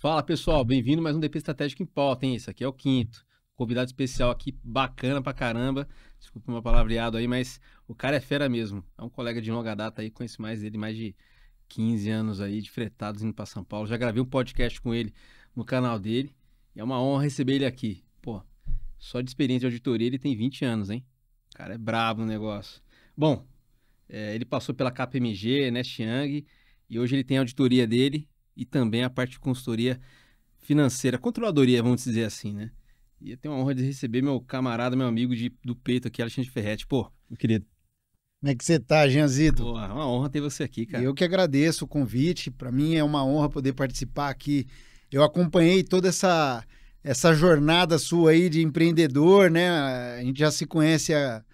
Fala pessoal, bem-vindo a mais um DP Estratégico em Pauta, hein? Esse aqui é o quinto. Convidado especial aqui, bacana pra caramba. Desculpa o meu palavreado aí, mas o cara é fera mesmo. É um colega de longa data aí, conheço mais ele, mais de 15 anos aí, de fretados indo pra São Paulo. Já gravei um podcast com ele no canal dele. E é uma honra receber ele aqui. Pô, só de experiência de auditoria ele tem 20 anos, hein? O cara é brabo no negócio. Bom, ele passou pela KPMG, Nest Young, e hoje ele tem a auditoria dele e também a parte de consultoria financeira, controladoria, vamos dizer assim, né? E eu tenho a honra de receber meu camarada, meu amigo do peito aqui, Alexandre Ferretti. Pô, meu querido. Como é que você tá, Jeanzito? Pô, é uma honra ter você aqui, cara. Eu que agradeço o convite. Para mim é uma honra poder participar aqui. Eu acompanhei toda essa jornada sua aí de empreendedor, né? A gente já se conhece há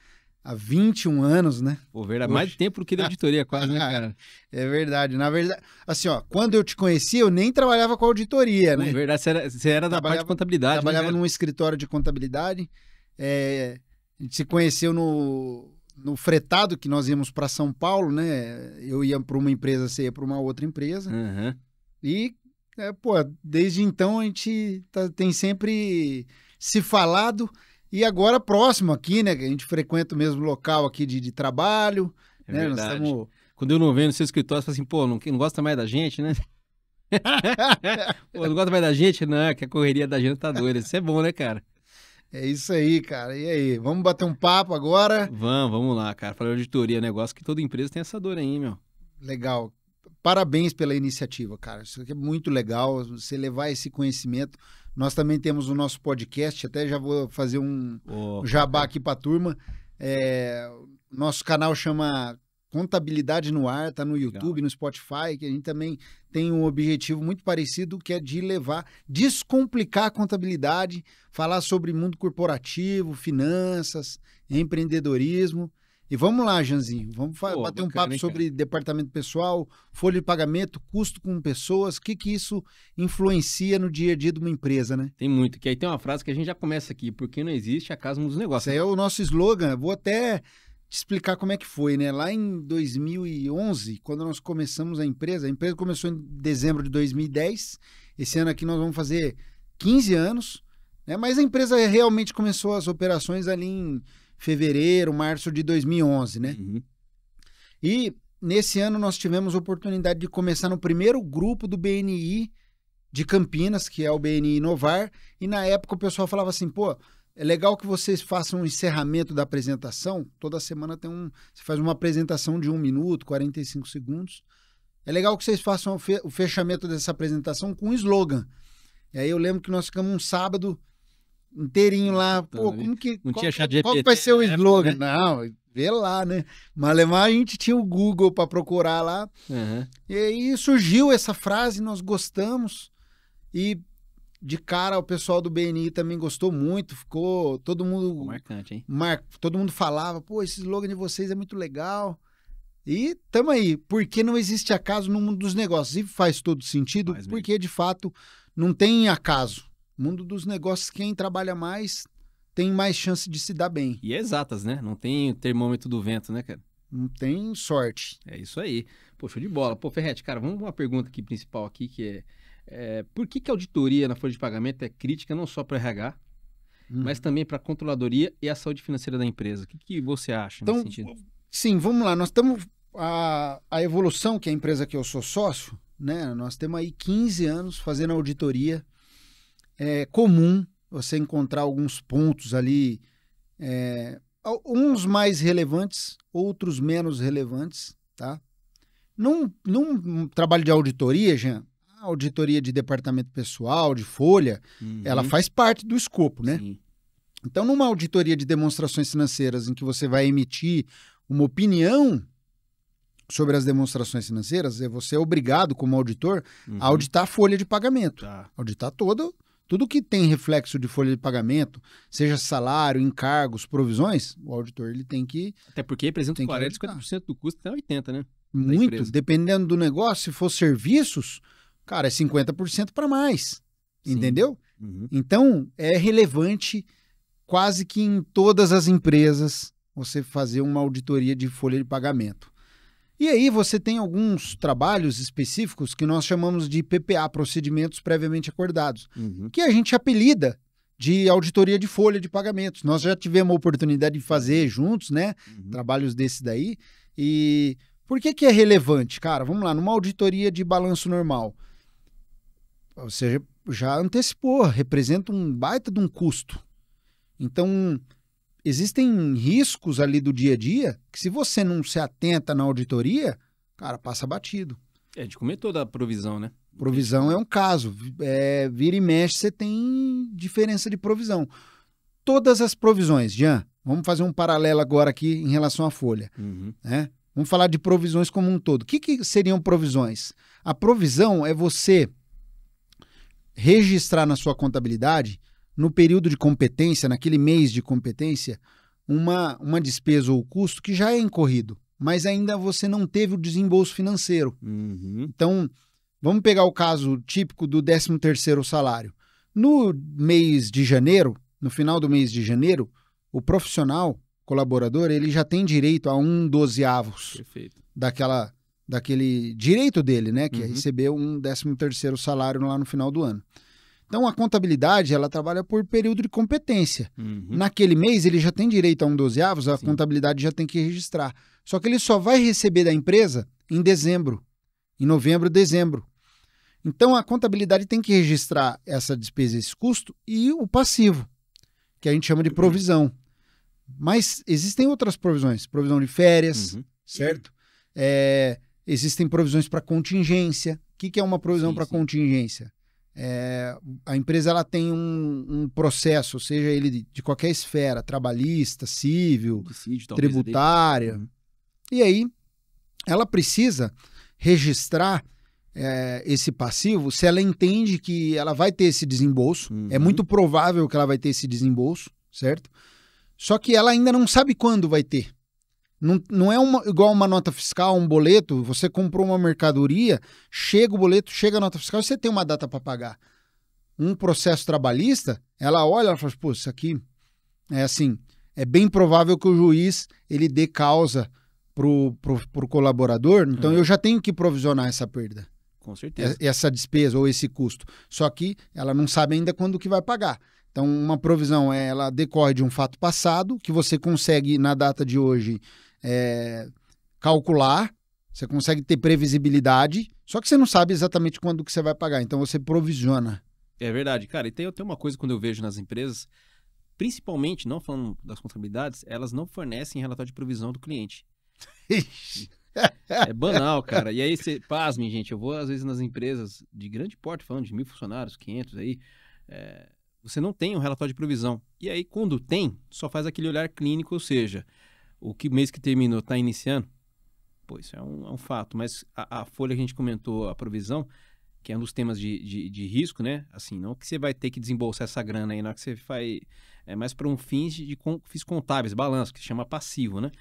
21 anos, né? Pô, verdade, mais tempo do que da auditoria quase, né, cara? É verdade. Na verdade, assim, ó, quando eu te conheci, eu nem trabalhava com auditoria, né? É verdade, você era da parte de contabilidade, trabalhava né? num escritório de contabilidade. A gente se conheceu no fretado, que nós íamos para São Paulo, né? Eu ia para uma empresa, você ia para uma outra empresa. Uhum. E, desde então a gente tem sempre se falado. E agora próximo aqui, né? Que a gente frequenta o mesmo local aqui de trabalho. É né? verdade. Nós estamos... Quando eu não venho no seu escritório, você fala assim, pô, não gosta mais da gente, né? Pô, não gosta mais da gente? Não, que a correria da gente tá doida. Isso é bom, né, cara? É isso aí, cara. E aí? Vamos bater um papo agora? Vamos lá, cara. Falei de auditoria, negócio que toda empresa tem essa dor aí, meu. Legal. Parabéns pela iniciativa, cara. Isso aqui é muito legal, você levar esse conhecimento. Nós também temos o nosso podcast, até já vou fazer um jabá aqui para a turma. Nosso canal chama Contabilidade no Ar, tá no YouTube, legal, no Spotify, que a gente também tem um objetivo muito parecido, que é de descomplicar a contabilidade, falar sobre mundo corporativo, finanças, empreendedorismo. E vamos lá, Janzinho, vamos bater um papo sobre departamento pessoal, folha de pagamento, custo com pessoas, o que isso influencia no dia a dia de uma empresa, né? Tem muito, que aí tem uma frase que a gente já começa aqui, porque não existe a casa dos negócios. Esse aí é o nosso slogan, vou até te explicar como é que foi, né? Lá em 2011, quando nós começamos a empresa começou em dezembro de 2010, esse ano aqui nós vamos fazer 15 anos, né? Mas a empresa realmente começou as operações ali em fevereiro, março de 2011, né? Uhum. E nesse ano nós tivemos a oportunidade de começar no primeiro grupo do BNI de Campinas, que é o BNI Inovar, e na época o pessoal falava assim, pô, é legal que vocês façam um encerramento da apresentação, toda semana você faz uma apresentação de 1 minuto, 45 segundos, é legal que vocês façam o fechamento dessa apresentação com um slogan. E aí eu lembro que nós ficamos um sábado inteirinho lá, pô, como que... Não tinha chat GPT, qual vai ser o slogan? Né? Não, vê lá, né? Malemar a gente tinha o Google para procurar lá. Uhum. E aí surgiu essa frase, nós gostamos. E de cara o pessoal do BNI também gostou muito, ficou todo mundo... Ficou marcante, hein? Todo mundo falava, pô, esse slogan de vocês é muito legal. E tamo aí, porque não existe acaso no mundo dos negócios. E faz todo sentido, porque de fato não tem acaso. Mundo dos negócios, quem trabalha mais tem mais chance de se dar bem. E é exatas, né? Não tem o termômetro do vento, né, cara? Não tem sorte. É isso aí. Pô, show de bola. Pô, Ferretti, cara, vamos uma pergunta aqui principal aqui, que por que a auditoria na folha de pagamento é crítica não só para o RH, mas também para a controladoria e a saúde financeira da empresa? O que você acha nesse sentido? Sim, vamos lá. Nós estamos... A evolução, que é a empresa que eu sou sócio, né? Nós temos aí 15 anos fazendo auditoria. É comum você encontrar alguns pontos ali, uns mais relevantes, outros menos relevantes, tá? Num trabalho de auditoria, Jean, a auditoria de departamento pessoal, de folha, ela faz parte do escopo, né? Sim. Então, numa auditoria de demonstrações financeiras em que você vai emitir uma opinião sobre as demonstrações financeiras, você é obrigado, como auditor, a auditar a folha de pagamento. Tá. Auditar tudo que tem reflexo de folha de pagamento, seja salário, encargos, provisões, o auditor ele tem que... Até porque representa 40%, 50% do custo, até 80%, né? Muito, dependendo do negócio, se for serviços, cara, é 50% para mais, sim, entendeu? Então, é relevante quase que em todas as empresas você fazer uma auditoria de folha de pagamento. E aí você tem alguns trabalhos específicos que nós chamamos de PPA, procedimentos previamente acordados, que a gente apelida de auditoria de folha de pagamentos. Nós já tivemos a oportunidade de fazer juntos, né? Trabalhos desses daí. E por que é relevante? Cara, vamos lá, numa auditoria de balanço normal, você já antecipou, representa um baita de um custo. Então, existem riscos ali do dia a dia que se você não se atenta na auditoria, cara, passa batido. A gente comentou da provisão, né? Provisão é um caso. Vira e mexe, você tem diferença de provisão. Todas as provisões, Jean, vamos fazer um paralelo agora aqui em relação à folha. Né? Vamos falar de provisões como um todo. O que seriam provisões? A provisão é você registrar na sua contabilidade, no período de competência, naquele mês de competência, uma despesa ou custo que já é incorrido, mas ainda você não teve o desembolso financeiro. Então, vamos pegar o caso típico do 13º salário. No mês de janeiro, no final do mês de janeiro, o profissional, colaborador, ele já tem direito a 1/12 daquele direito dele, né? Que é receber um 13º salário lá no final do ano. Então, a contabilidade, ela trabalha por período de competência. Naquele mês, ele já tem direito a 1/12, a contabilidade já tem que registrar. Só que ele só vai receber da empresa em dezembro, em novembro, dezembro. Então, a contabilidade tem que registrar essa despesa, esse custo e o passivo, que a gente chama de provisão. Mas existem outras provisões, provisão de férias, certo? Existem provisões para contingência. O que é uma provisão para contingência? A empresa ela tem um processo, seja ele de qualquer esfera, trabalhista, civil, tributária, e aí ela precisa registrar esse passivo se ela entende que ela vai ter esse desembolso. É muito provável que ela vai ter esse desembolso, certo? Só que ela ainda não sabe quando vai ter. Não é igual uma nota fiscal, um boleto, você comprou uma mercadoria, chega o boleto, chega a nota fiscal e você tem uma data para pagar. Um processo trabalhista, ela olha e fala, pô, isso aqui é assim, é bem provável que o juiz ele dê causa pro colaborador, então eu já tenho que provisionar essa perda. Com certeza. Essa despesa ou esse custo. Só que ela não sabe ainda quando que vai pagar. Então, uma provisão, ela decorre de um fato passado, que você consegue, na data de hoje, calcular, você consegue ter previsibilidade, só que você não sabe exatamente quando que você vai pagar. Então, você provisiona. É verdade, cara. E tem uma coisa quando eu vejo nas empresas, principalmente, não falando das contabilidades, elas não fornecem relatório de provisão do cliente. É banal, cara. E aí, pasmem, gente, eu vou às vezes nas empresas de grande porte, falando de 1.000 funcionários, 500 aí, você não tem um relatório de provisão. E aí, quando tem, só faz aquele olhar clínico, ou seja, o mês que terminou está iniciando, pô, isso é um fato. Mas a folha que a gente comentou, a provisão, que é um dos temas de risco, né? Assim, não que você vai ter que desembolsar essa grana aí, não é que você faz... É mais para fins contábeis, balanço, que se chama passivo, né?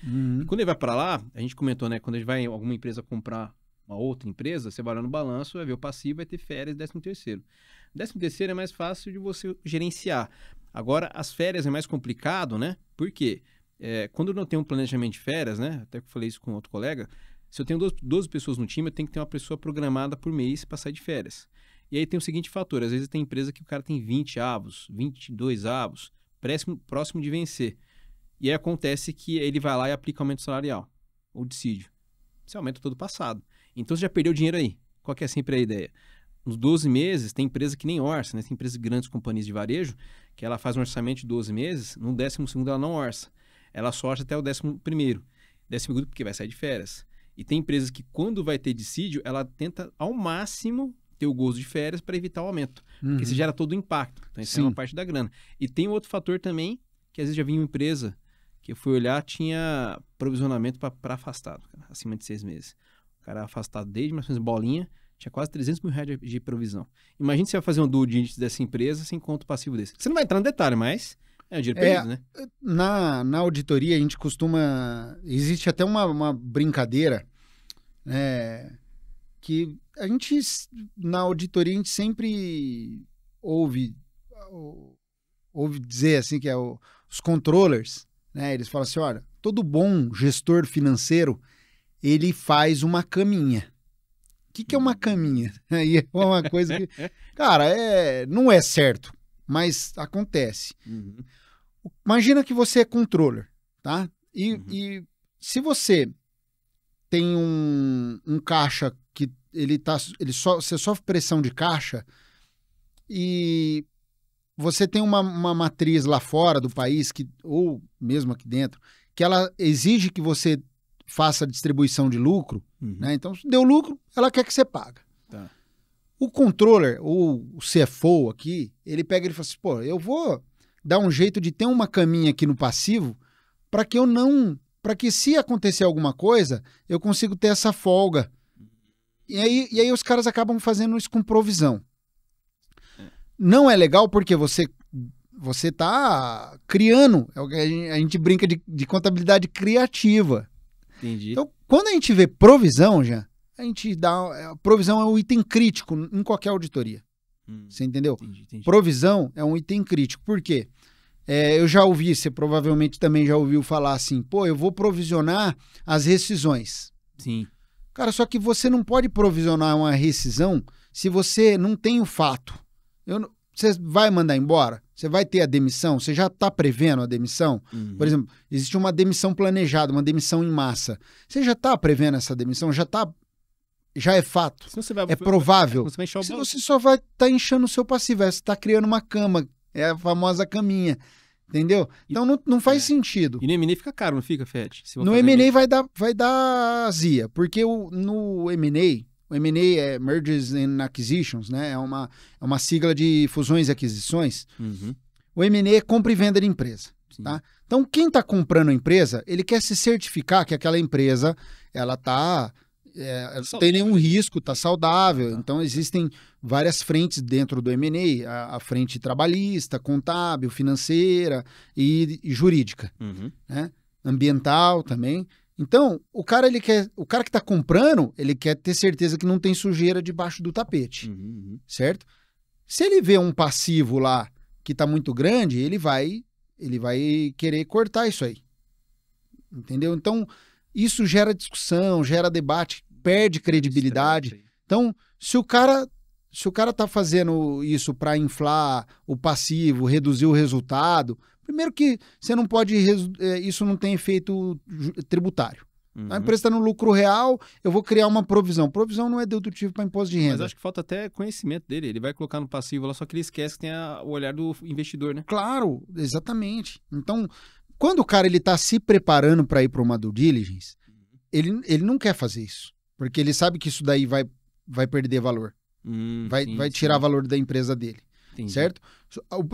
E quando ele vai para lá, a gente comentou, né? Quando ele vai em alguma empresa comprar uma outra empresa, você vai lá no balanço, vai ver o passivo, vai ter férias, 13º. 13º é mais fácil de você gerenciar. Agora, as férias é mais complicado, né? Por quê? Quando eu não tenho um planejamento de férias, né? Até que eu falei isso com outro colega, se eu tenho 12 pessoas no time, eu tenho que ter uma pessoa programada por mês para sair de férias. E aí tem o seguinte fator, às vezes tem empresa que o cara tem 20 avos, 22 avos, próximo de vencer. E aí acontece que ele vai lá e aplica aumento salarial, ou dissídio. Você aumenta todo o passado. Então você já perdeu dinheiro aí. Qual que é sempre a ideia? Nos 12 meses, tem empresa que nem orça, né? Tem empresas grandes, companhias de varejo, que ela faz um orçamento de 12 meses, no 12º ela não orça. Ela só orça até o 11º. 12º porque vai sair de férias. E tem empresas que quando vai ter dissídio, ela tenta ao máximo ter o gozo de férias para evitar o aumento. Porque você gera todo o impacto. Então isso é uma parte da grana. E tem outro fator também, que às vezes já vinha uma empresa que eu fui olhar, tinha provisionamento para afastado, cara, acima de 6 meses. O cara afastado desde mais ou menos bolinha, tinha quase 300 mil reais de provisão. Imagina se você vai fazer um due diligence dessa empresa sem conto passivo desse. Você não vai entrar no detalhe, mas é o dinheiro perdido, né? Na auditoria, a gente costuma... Existe até uma brincadeira, que a gente, na auditoria, a gente sempre ouve dizer assim, que os controllers, né? Eles falam assim, olha, todo bom gestor financeiro, ele faz uma caminha. O que é uma caminha? Aí é uma coisa que, cara, não é certo, mas acontece. Uhum. Imagina que você é controller, tá? E se você tem um caixa que você sofre pressão de caixa e você tem uma matriz lá fora do país, ou mesmo aqui dentro, que ela exige que você faça a distribuição de lucro, né? Então, se deu lucro, ela quer que você paga. Tá. O controller, ou o CFO aqui, ele pega e fala assim, pô, eu vou dar um jeito de ter uma caminha aqui no passivo para que se acontecer alguma coisa, eu consigo ter essa folga. E aí os caras acabam fazendo isso com provisão. Não é legal porque você está criando, a gente brinca de contabilidade criativa. Entendi. Então, quando a gente vê provisão, a provisão é um item crítico em qualquer auditoria. Você entendeu? Entendi. Provisão é um item crítico. Por quê? Eu já ouvi, você provavelmente também já ouviu falar assim, pô, eu vou provisionar as rescisões. Sim. Cara, só que você não pode provisionar uma rescisão se você não tem o fato. Você vai mandar embora? Você vai ter a demissão? Você já está prevendo a demissão? Uhum. Por exemplo, existe uma demissão planejada, uma demissão em massa. Você já está prevendo essa demissão? Já é fato? É provável? Se você só vai estar enchendo o seu passivo, você está criando uma cama, é a famosa caminha. Entendeu? Então não faz sentido. E no M&A fica caro, não fica, Fed? No M&A vai dar azia, porque no M&A, o M&A é Mergers and Acquisitions, né? É uma sigla de fusões e aquisições. Uhum. O M&A é compra e venda de empresa. Tá? Então, quem está comprando a empresa, ele quer se certificar que aquela empresa ela não tem nenhum risco, está saudável. Então, existem várias frentes dentro do M&A, a frente trabalhista, contábil, financeira e jurídica, né? Ambiental também. Então, o cara que está comprando, ele quer ter certeza que não tem sujeira debaixo do tapete, certo? Se ele vê um passivo lá que está muito grande, ele vai querer cortar isso aí, entendeu? Então, isso gera discussão, gera debate, perde credibilidade. Então, se o cara tá fazendo isso para inflar o passivo, reduzir o resultado, primeiro que você não pode, isso não tem efeito tributário. A empresa está no lucro real, eu vou criar uma provisão. Provisão não é dedutivo para imposto de renda. Mas acho que falta até conhecimento dele. Ele vai colocar no passivo lá, só que ele esquece que tem o olhar do investidor, né? Claro, exatamente. Então, quando o cara está se preparando para ir para uma due diligence, ele não quer fazer isso. Porque ele sabe que isso daí vai perder valor. Vai tirar valor da empresa dele. Entendi. Certo?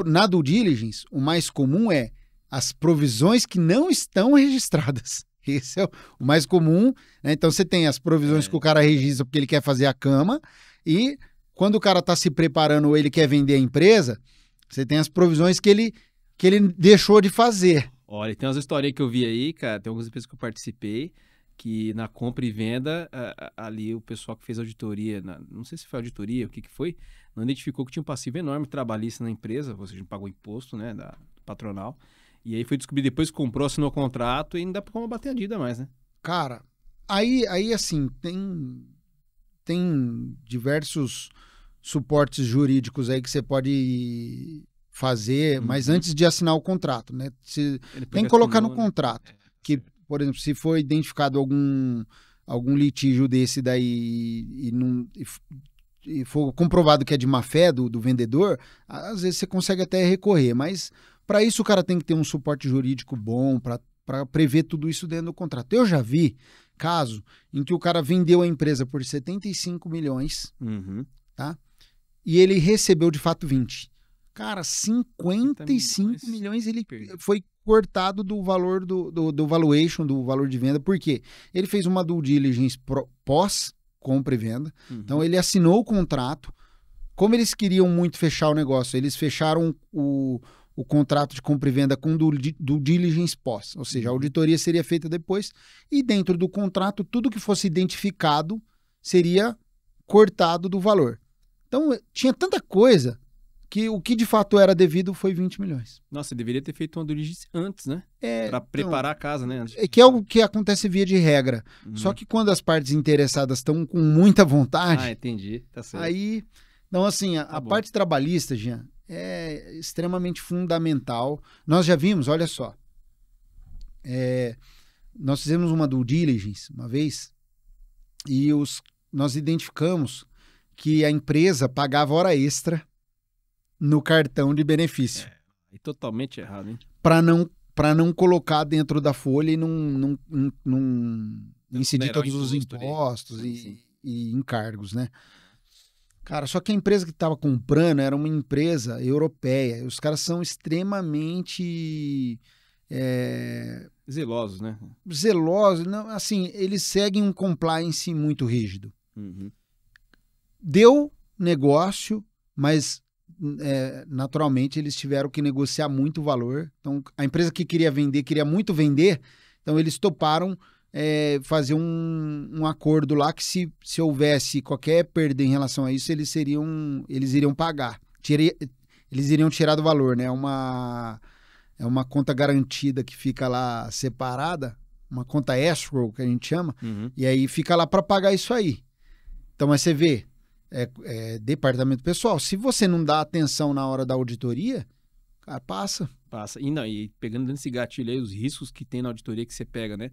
Na due diligence, o mais comum é as provisões que não estão registradas. Esse é o mais comum, né? Então você tem as provisões que o cara registra porque ele quer fazer a cama, e quando o cara está se preparando ou ele quer vender a empresa, você tem as provisões que ele deixou de fazer. Olha, tem umas historinhas que eu vi aí, cara, tem algumas empresas que eu participei, que na compra e venda, ali o pessoal que fez auditoria, não sei se foi auditoria, o que foi, não identificou que tinha um passivo enorme trabalhista na empresa, ou seja, não pagou imposto, né, da patronal. E aí foi descobrir depois que comprou, assinou o contrato e não dá pra bater a dívida mais, né? Cara, aí assim, tem diversos suportes jurídicos aí que você pode fazer, mas antes de assinar o contrato, né? Tem que colocar no contrato, que, por exemplo, se for identificado algum litígio desse daí e for comprovado que é de má fé do vendedor, às vezes você consegue até recorrer, mas para isso o cara tem que ter um suporte jurídico bom para prever tudo isso dentro do contrato. Eu já vi caso em que o cara vendeu a empresa por 75 milhões, tá? E ele recebeu de fato 20. Cara, 55 milhões ele foi cortado do valor do valuation, do valor de venda. Por quê? Ele fez uma due diligence pós compra e venda. Então ele assinou o contrato. Como eles queriam muito fechar o negócio, eles fecharam o contrato de compra e venda com due diligence pós, ou seja, a auditoria seria feita depois, e dentro do contrato, tudo que fosse identificado seria cortado do valor. Então, tinha tanta coisa que o que de fato era devido foi 20 milhões. Nossa, você deveria ter feito uma due diligence antes, né? Para preparar a casa, né? Que é o que acontece via de regra. Só que quando as partes interessadas estão com muita vontade... Ah, entendi. Tá certo. Aí, então assim, a parte trabalhista, Jean, é extremamente fundamental. Nós já vimos, olha só, nós fizemos uma due diligence uma vez e nós identificamos que a empresa pagava hora extra no cartão de benefício. E totalmente errado, hein? Para não colocar dentro da folha e não incidir todos os impostos e encargos, né? Cara, só que a empresa que estava comprando era uma empresa europeia. Os caras são extremamente... zelosos, né? Zelosos. Não, assim, eles seguem um compliance muito rígido. Deu negócio, mas naturalmente eles tiveram que negociar muito valor. Então, a empresa que queria vender, queria muito vender, então eles toparam fazer um acordo lá que se houvesse qualquer perda em relação a isso, eles iriam pagar. Eles iriam tirar do valor, né? É uma conta garantida que fica lá separada, uma conta escrow, que a gente chama, e aí fica lá para pagar isso aí. Então, mas você vê, departamento pessoal, se você não dá atenção na hora da auditoria, cara, passa. E pegando nesse gatilho aí, os riscos que tem na auditoria que você pega, né?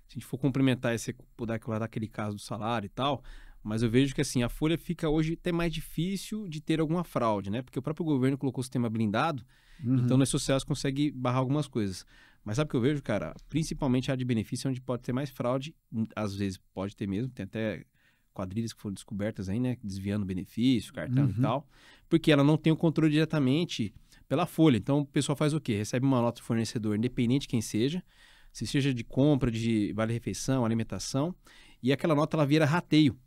Se a gente for complementar, você puder declarar aquele caso do salário e tal, mas eu vejo que assim, a folha fica hoje até mais difícil de ter alguma fraude, né? Porque o próprio governo colocou o sistema blindado, então nas sociais consegue barrar algumas coisas. Mas sabe o que eu vejo, cara? Principalmente a de benefício, onde pode ter mais fraude, às vezes pode ter mesmo, tem até quadrilhas que foram descobertas aí, né? Desviando benefício, cartão e tal, porque ela não tem o controle diretamente pela folha. Então o pessoal faz o quê? Recebe uma nota do fornecedor, independente de quem seja, se seja de compra, de vale-refeição, alimentação, e aquela nota ela vira rateio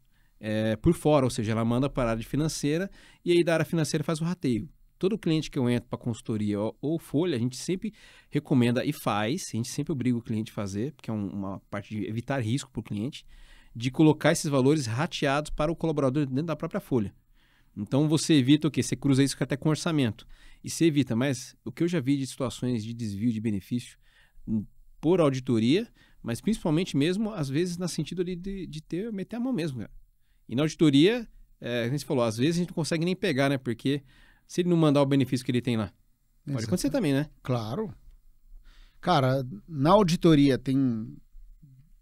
por fora, ou seja, ela manda para a área financeira e aí da área financeira faz o rateio. Todo cliente que eu entro para consultoria ou folha, a gente sempre recomenda e faz, a gente sempre obriga o cliente a fazer, porque é uma parte de evitar risco para o cliente, de colocar esses valores rateados para o colaborador dentro da própria folha. Então você evita o quê? Você cruza isso até com orçamento. E você evita, mas o que eu já vi de situações de desvio de benefício por auditoria, mas principalmente mesmo, às vezes, no sentido ali de meter a mão mesmo, cara. E na auditoria, a gente falou, às vezes a gente não consegue nem pegar, né? Porque se ele não mandar o benefício que ele tem lá, pode acontecer também, né? Claro. Cara, na auditoria tem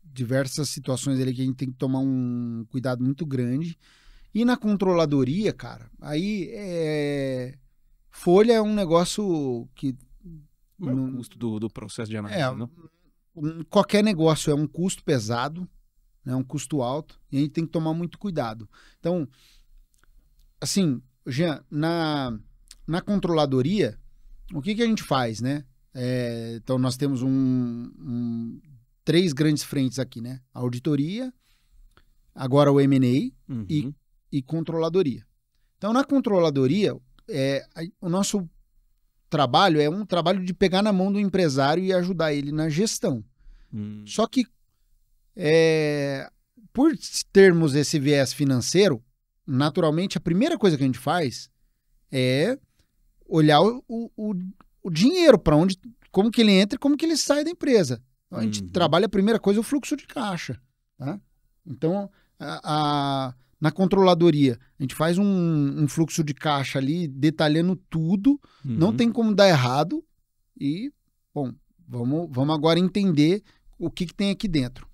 diversas situações ali que a gente tem que tomar um cuidado muito grande. E na controladoria, cara, aí folha é um negócio que... Não é o custo do processo de análise, não? Qualquer negócio é um custo pesado, né, um custo alto, e a gente tem que tomar muito cuidado. Então, assim, Jean, na controladoria, o que a gente faz, né? Então, nós temos 3 grandes frentes aqui, né? A auditoria, agora o M&A e controladoria. Então, na controladoria, o nosso trabalho é um trabalho de pegar na mão do empresário e ajudar ele na gestão. Só que, por termos esse viés financeiro, naturalmente, a primeira coisa que a gente faz é olhar o dinheiro, para onde, como que ele entra e como que ele sai da empresa. Então, a gente trabalha, a primeira coisa, o fluxo de caixa. Tá? Então, na controladoria, a gente faz um fluxo de caixa ali, detalhando tudo, não tem como dar errado, e, bom, vamos agora entender o que tem aqui dentro.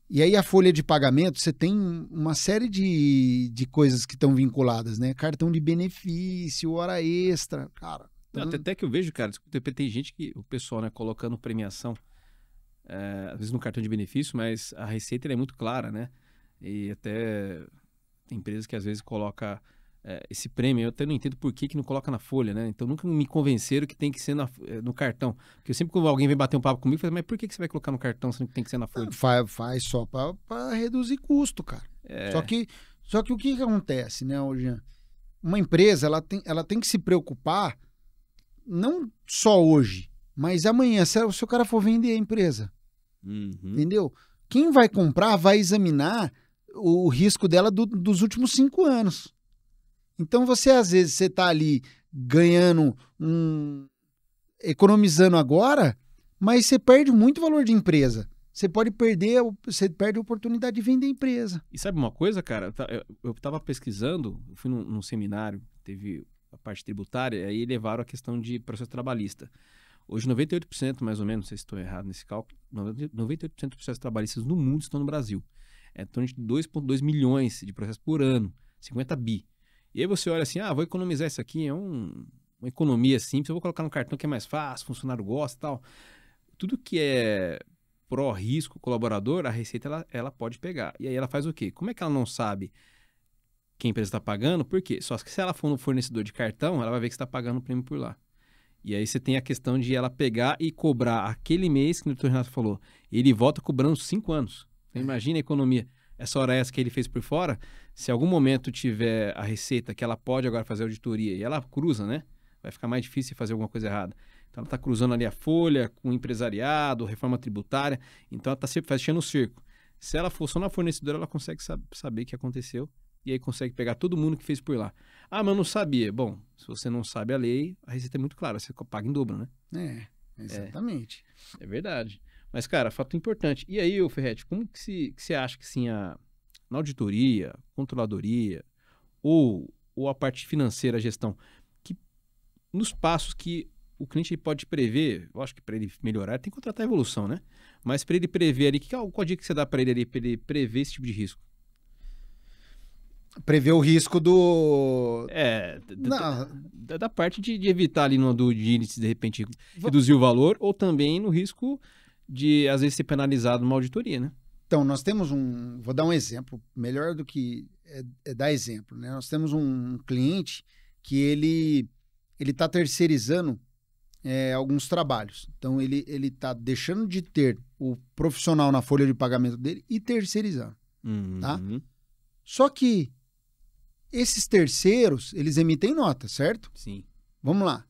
E aí a folha de pagamento, você tem uma série de coisas que estão vinculadas, né? Cartão de benefício, hora extra, cara. Não, até que eu vejo, cara, tem gente que, o pessoal, né, colocando premiação, às vezes no cartão de benefício, mas a receita é muito clara, né? E até tem empresas que às vezes colocam esse prêmio, eu até não entendo por que não coloca na folha, né? Então nunca me convenceram que tem que ser no cartão. Porque eu sempre que alguém vem bater um papo comigo, eu falo, mas por que você vai colocar no cartão se não tem que ser na folha? Faz só para reduzir custo, cara. Só que o que acontece, né, Jean? Uma empresa, ela tem que se preocupar, não só hoje, mas amanhã, se o cara for vender a empresa. Entendeu? Quem vai comprar vai examinar o risco dela dos últimos 5 anos. Então, às vezes, você está ali ganhando, economizando agora, mas você perde muito valor de empresa. Você perde a oportunidade de vender a empresa. E sabe uma coisa, cara? Eu estava pesquisando, eu fui num seminário, teve a parte tributária, aí levaram a questão de processo trabalhista. Hoje, 98%, mais ou menos, não sei se estou errado nesse cálculo, 98% dos processos trabalhistas no mundo estão no Brasil. É em torno de 2,2 milhões de processos por ano, 50 bi. E aí você olha assim, vou economizar isso aqui, é uma economia simples, eu vou colocar no cartão que é mais fácil, o funcionário gosta e tal. Tudo que é pró-risco colaborador, a Receita ela pode pegar. E aí ela faz o quê? Como é que ela não sabe quem a empresa está pagando? Por quê? Só que se ela for no fornecedor de cartão, ela vai ver que você está pagando o prêmio por lá. E aí você tem a questão de ela pegar e cobrar aquele mês que o Dr. Renato falou. Ele volta cobrando 5 anos. Então, imagina a economia. Essa hora essa que ele fez por fora, se algum momento tiver a Receita que ela pode agora fazer auditoria e ela cruza, né? Vai ficar mais difícil fazer alguma coisa errada. Então ela está cruzando ali a folha com o empresariado, reforma tributária. Então ela está sempre fechando o cerco. Se ela for só na fornecedora, ela consegue saber o que aconteceu. E aí consegue pegar todo mundo que fez por lá. Mas eu não sabia. Bom, se você não sabe a lei, a Receita é muito clara. Você paga em dobro, né? Exatamente. É verdade. Mas, cara, fato importante. E aí, Ferretti, como que você acha que sim, na auditoria, controladoria ou a parte financeira, a gestão, que nos passos que o cliente pode prever, eu acho que para ele melhorar, tem que contratar a evolução, né? Mas para ele prever ali, qual a dica que você dá para ele ali, para ele prever esse tipo de risco? Prever o risco do... Da parte de evitar ali no due diligence, de repente, reduzir o valor, ou também no risco de, às vezes, ser penalizado numa auditoria, né? Então, nós temos vou dar um exemplo, melhor do que dar exemplo, né? Nós temos um cliente que ele está terceirizando alguns trabalhos. Então, ele está deixando de ter o profissional na folha de pagamento dele e terceirizando, tá? Só que esses terceiros, eles emitem nota, certo? Sim. Vamos lá.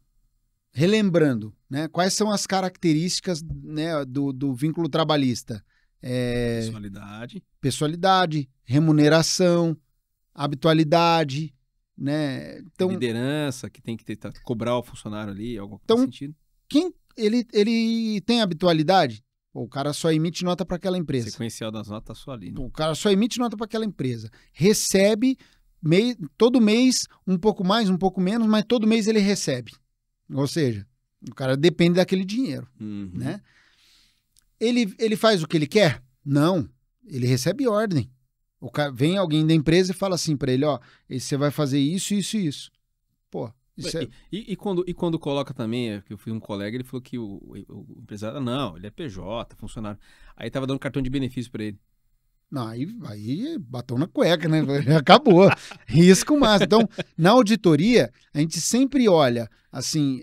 Relembrando, né? Quais são as características, né, do vínculo trabalhista? Pessoalidade, remuneração, habitualidade, né? Então, liderança, que tem que cobrar o funcionário ali, algo então, nesse sentido. Quem ele tem habitualidade? O cara só emite nota para aquela empresa. Sequencial das notas só ali, né? O cara só emite nota para aquela empresa. Recebe todo mês um pouco mais, um pouco menos, mas todo mês ele recebe. Ou seja, o cara depende daquele dinheiro, né? Ele faz o que ele quer? Não. Ele recebe ordem. Vem alguém da empresa e fala assim para ele, você vai fazer isso, isso e isso. Pô, isso e quando coloca também, que eu fui um colega, ele falou que o empresário, não, ele é PJ, funcionário. Aí tava dando cartão de benefício para ele. Não, aí bateu na cueca, né? Acabou. Risco máximo. Então, na auditoria, a gente sempre olha, assim,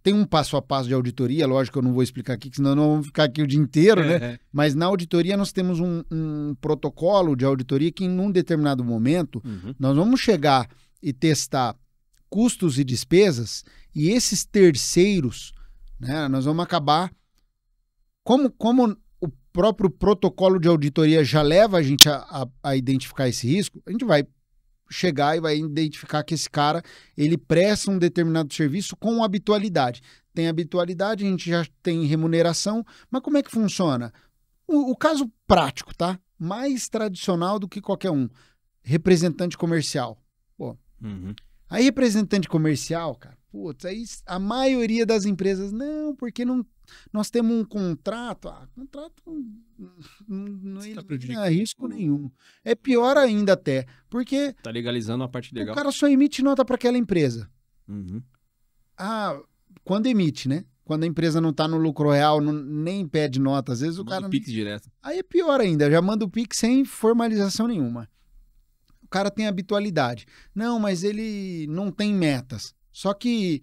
tem um passo a passo de auditoria, lógico que eu não vou explicar aqui, senão nós vamos ficar aqui o dia inteiro, né? Mas na auditoria nós temos um protocolo de auditoria que em um determinado momento nós vamos chegar e testar custos e despesas e esses terceiros, né? Nós vamos acabar... Como o próprio protocolo de auditoria já leva a gente a identificar esse risco, a gente vai chegar e vai identificar que esse cara, ele presta um determinado serviço com habitualidade. Tem habitualidade, a gente já tem remuneração, mas como é que funciona? O caso prático, tá? Mais tradicional do que qualquer um. Representante comercial. Pô. Aí representante comercial, cara, putz, aí a maioria das empresas, não, porque não... Nós temos um contrato, contrato não é risco nenhum. É pior ainda até, porque... Tá legalizando a parte legal. O cara só emite nota para aquela empresa. Quando emite, né? Quando a empresa não tá no lucro real, nem pede nota, às vezes o cara... Manda o Pix direto. Aí é pior ainda, já manda o Pix sem formalização nenhuma. O cara tem habitualidade. Não, mas ele não tem metas. Só que...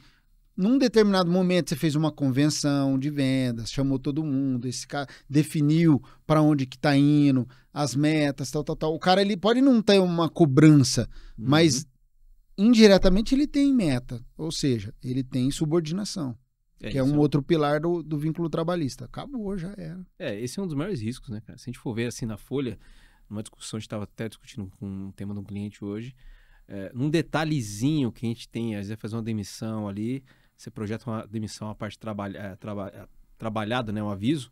Num determinado momento você fez uma convenção de vendas, chamou todo mundo, esse cara definiu para onde que tá indo, as metas, tal. O cara, ele pode não ter uma cobrança, mas indiretamente ele tem meta, ou seja, ele tem subordinação, que é um outro pilar do vínculo trabalhista. Acabou, já era. Esse é um dos maiores riscos, né, cara? Se a gente for ver assim na folha, numa discussão, a gente estava até discutindo com um tema de um cliente hoje, num detalhezinho que a gente tem, às vezes fazer uma demissão ali, você projeta uma demissão, a parte trabalhada, né, um aviso,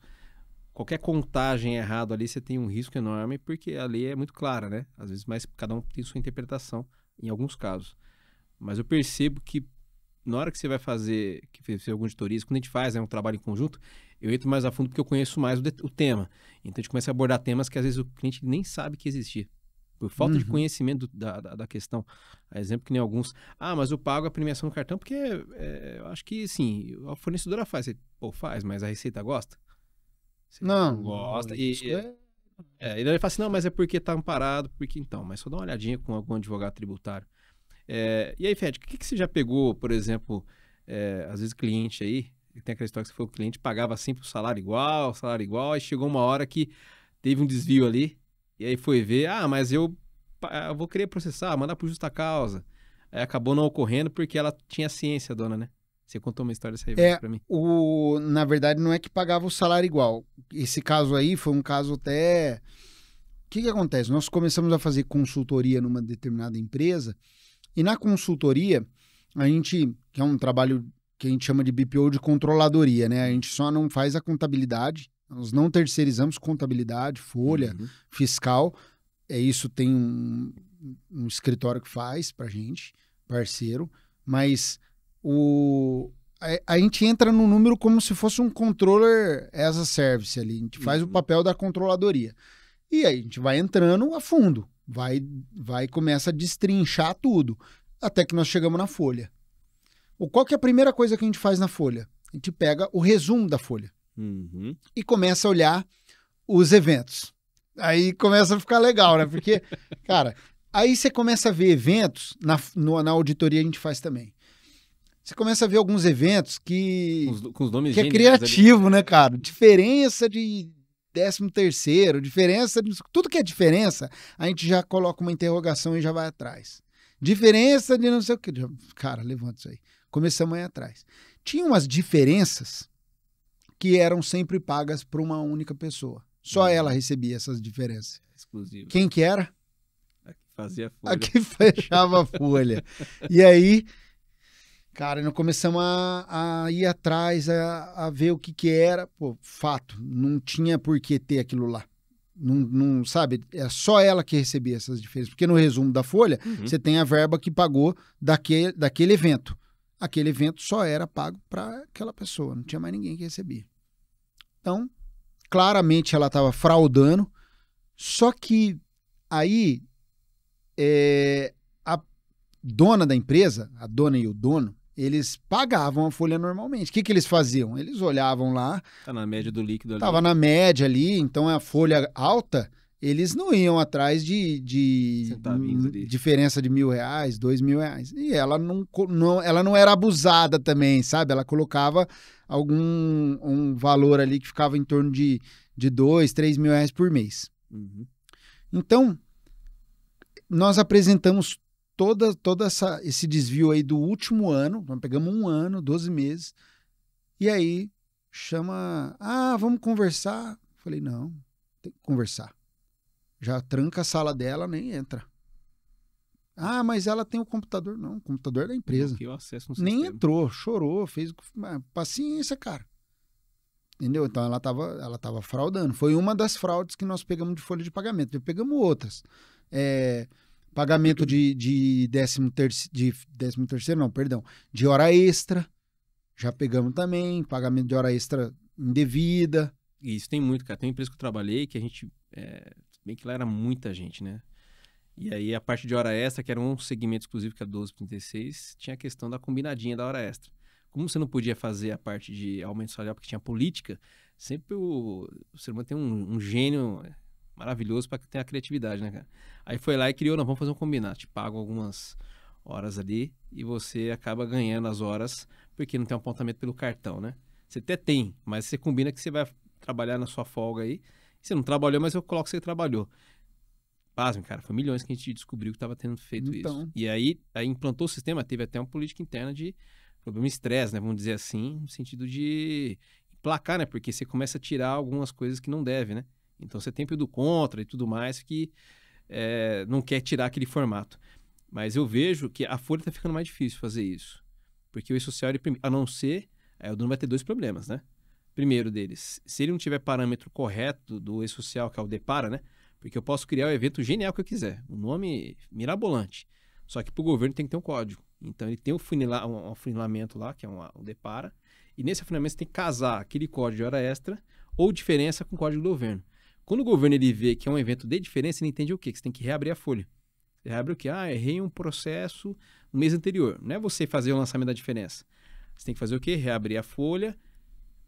qualquer contagem errada ali, você tem um risco enorme, porque a lei é muito clara, né? Às vezes, mas cada um tem sua interpretação, em alguns casos. Mas eu percebo que na hora que você vai fazer alguma auditoria, quando a gente faz, né, um trabalho em conjunto, eu entro mais a fundo porque eu conheço mais o tema. Então a gente começa a abordar temas que às vezes o cliente nem sabe que existia. Por falta de conhecimento da questão. Exemplo que nem alguns. Mas eu pago a premiação no cartão porque eu acho que, sim, a fornecedora faz. Você, faz, mas a Receita gosta? Você não gosta. E ele vai falar assim, não, mas é porque tá amparado, porque então. Mas só dá uma olhadinha com algum advogado tributário. E aí, Fed, o que você já pegou, por exemplo, às vezes cliente aí, tem aquela história que você falou, o cliente pagava sempre o salário igual, aí chegou uma hora que teve um desvio ali, e aí foi ver, mas eu vou querer processar, mandar por justa causa. Aí acabou não ocorrendo porque ela tinha ciência, dona, né? Você contou uma história dessa aí pra mim. Na verdade, não é que pagava o salário igual. Esse caso aí foi um caso até... O que acontece? Nós começamos a fazer consultoria numa determinada empresa, e na consultoria, a gente, que é um trabalho que a gente chama de BPO de controladoria, né? A gente só não faz a contabilidade, nós não terceirizamos contabilidade, folha, fiscal. Isso tem um escritório que faz pra gente, parceiro, mas a gente entra no número como se fosse um controller as a service ali. A gente faz o papel da controladoria. E aí a gente vai entrando a fundo. Vai começa a destrinchar tudo, até que nós chegamos na folha. Qual que é a primeira coisa que a gente faz na folha? A gente pega o resumo da folha e começa a olhar os eventos. Aí começa a ficar legal, né? Porque, cara, aí você começa a ver eventos, na auditoria a gente faz também. Você começa a ver alguns eventos que com os nomes que é criativo, né, cara? Diferença de 13º, diferença, tudo que é diferença, a gente já coloca uma interrogação e já vai atrás. Diferença de não sei o que. Cara, levanta isso aí. Começamos a ir atrás. Tinha umas diferenças que eram sempre pagas por uma única pessoa. Só ela recebia essas diferenças. Exclusivo. Quem que era? A que fazia a folha. A que fechava a folha. E aí, cara, nós começamos a ir atrás, a ver o que era. Fato, não tinha por que ter aquilo lá. Não, sabe? É só ela que recebia essas diferenças. Porque no resumo da folha, você tem a verba que pagou daquele evento. Aquele evento só era pago para aquela pessoa, não tinha mais ninguém que recebia. Então, claramente ela estava fraudando, só que aí a dona da empresa, a dona e o dono, eles pagavam a folha normalmente. O que eles faziam? Eles olhavam lá... Tá na média do líquido ali. Tava na média ali, então a folha alta, eles não iam atrás de diferença de R$1.000, R$2.000. E ela não era abusada também, sabe? Ela colocava um valor ali que ficava em torno de R$2.000, R$3.000 por mês. Então, nós apresentamos todo esse desvio aí do último ano, nós pegamos um ano, 12 meses, e aí chama, vamos conversar. Falei, não, tem que conversar. Já tranca a sala dela, nem entra. Mas ela tem o computador. Não, o computador é da empresa. Que eu acesso no nem sistema. entrou, chorou, fez paciência, cara. Entendeu? Então ela tava fraudando. Foi uma das fraudes que nós pegamos de folha de pagamento. Pegamos outras. Pagamento de 13º, não, perdão, de hora extra, já pegamos também, pagamento de hora extra indevida. E isso tem muito, cara. Tem uma empresa que eu trabalhei que a gente, bem que lá era muita gente, né? E aí a parte de hora extra, que era um segmento exclusivo, que é 1236, tinha a questão da combinadinha da hora extra. Como você não podia fazer a parte de aumento salarial porque tinha política, sempre o ser humano tem um gênio maravilhoso para ter a criatividade, né, cara? Aí foi lá e criou, vamos fazer um combinado. Te pago algumas horas ali e você acaba ganhando as horas porque não tem um apontamento pelo cartão, né? Você até tem, mas você combina que você vai trabalhar na sua folga aí. Você não trabalhou, mas eu coloco que você trabalhou. Pasme, cara, foi milhões que a gente descobriu que estava tendo feito isso. E aí implantou o sistema, teve até uma política interna de problema estresse, né? Vamos dizer assim, no sentido de placar, né? Porque você começa a tirar algumas coisas que não deve, né? Então você tem período contra e tudo mais que não quer tirar aquele formato. Mas eu vejo que a Folha está ficando mais difícil fazer isso. Porque o E-Social, a não ser... o dono vai ter 2 problemas, né? Primeiro deles, se ele não tiver parâmetro correto do E-Social, que é o Depara, né? Porque eu posso criar o evento genial que eu quiser. Um nome mirabolante. Só que para o governo tem que ter um código. Então ele tem um afunilamento lá, que é um Depara. E nesse afunilamento você tem que casar aquele código de hora extra ou diferença com o código do governo. Quando o governo ele vê que é um evento de diferença, ele entende o quê? Que você tem que reabrir a folha. Você reabre o quê? Errei um processo no mês anterior. Não é você fazer o lançamento da diferença. Você tem que fazer o quê? Reabrir a folha,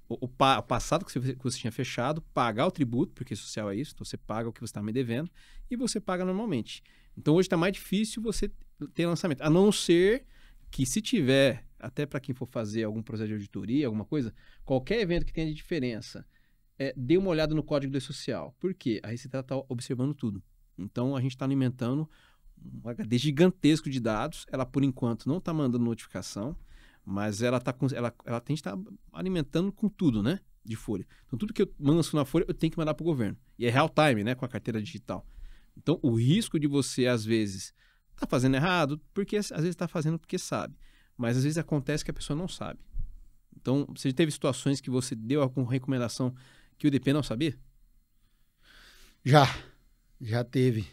o passado que você tinha fechado, pagar o tributo, porque social é isso, então você paga o que você está me devendo, e você paga normalmente. Então hoje está mais difícil você ter lançamento, a não ser que se tiver, até para quem for fazer algum processo de auditoria, alguma coisa, qualquer evento que tenha de diferença, dê uma olhada no código do social. Por quê? A Receita está observando tudo. Então a gente está alimentando um HD gigantesco de dados, ela por enquanto não está mandando notificação, mas ela tem que estar alimentando com tudo, né? De folha. Então, tudo que eu lanço na folha, eu tenho que mandar para o governo. E é real time, né? Com a carteira digital. Então, o risco de você, às vezes, tá fazendo errado, porque às vezes está fazendo porque sabe. Mas, às vezes, acontece que a pessoa não sabe. Então, você teve situações que você deu alguma recomendação que o DP não sabia? Já teve.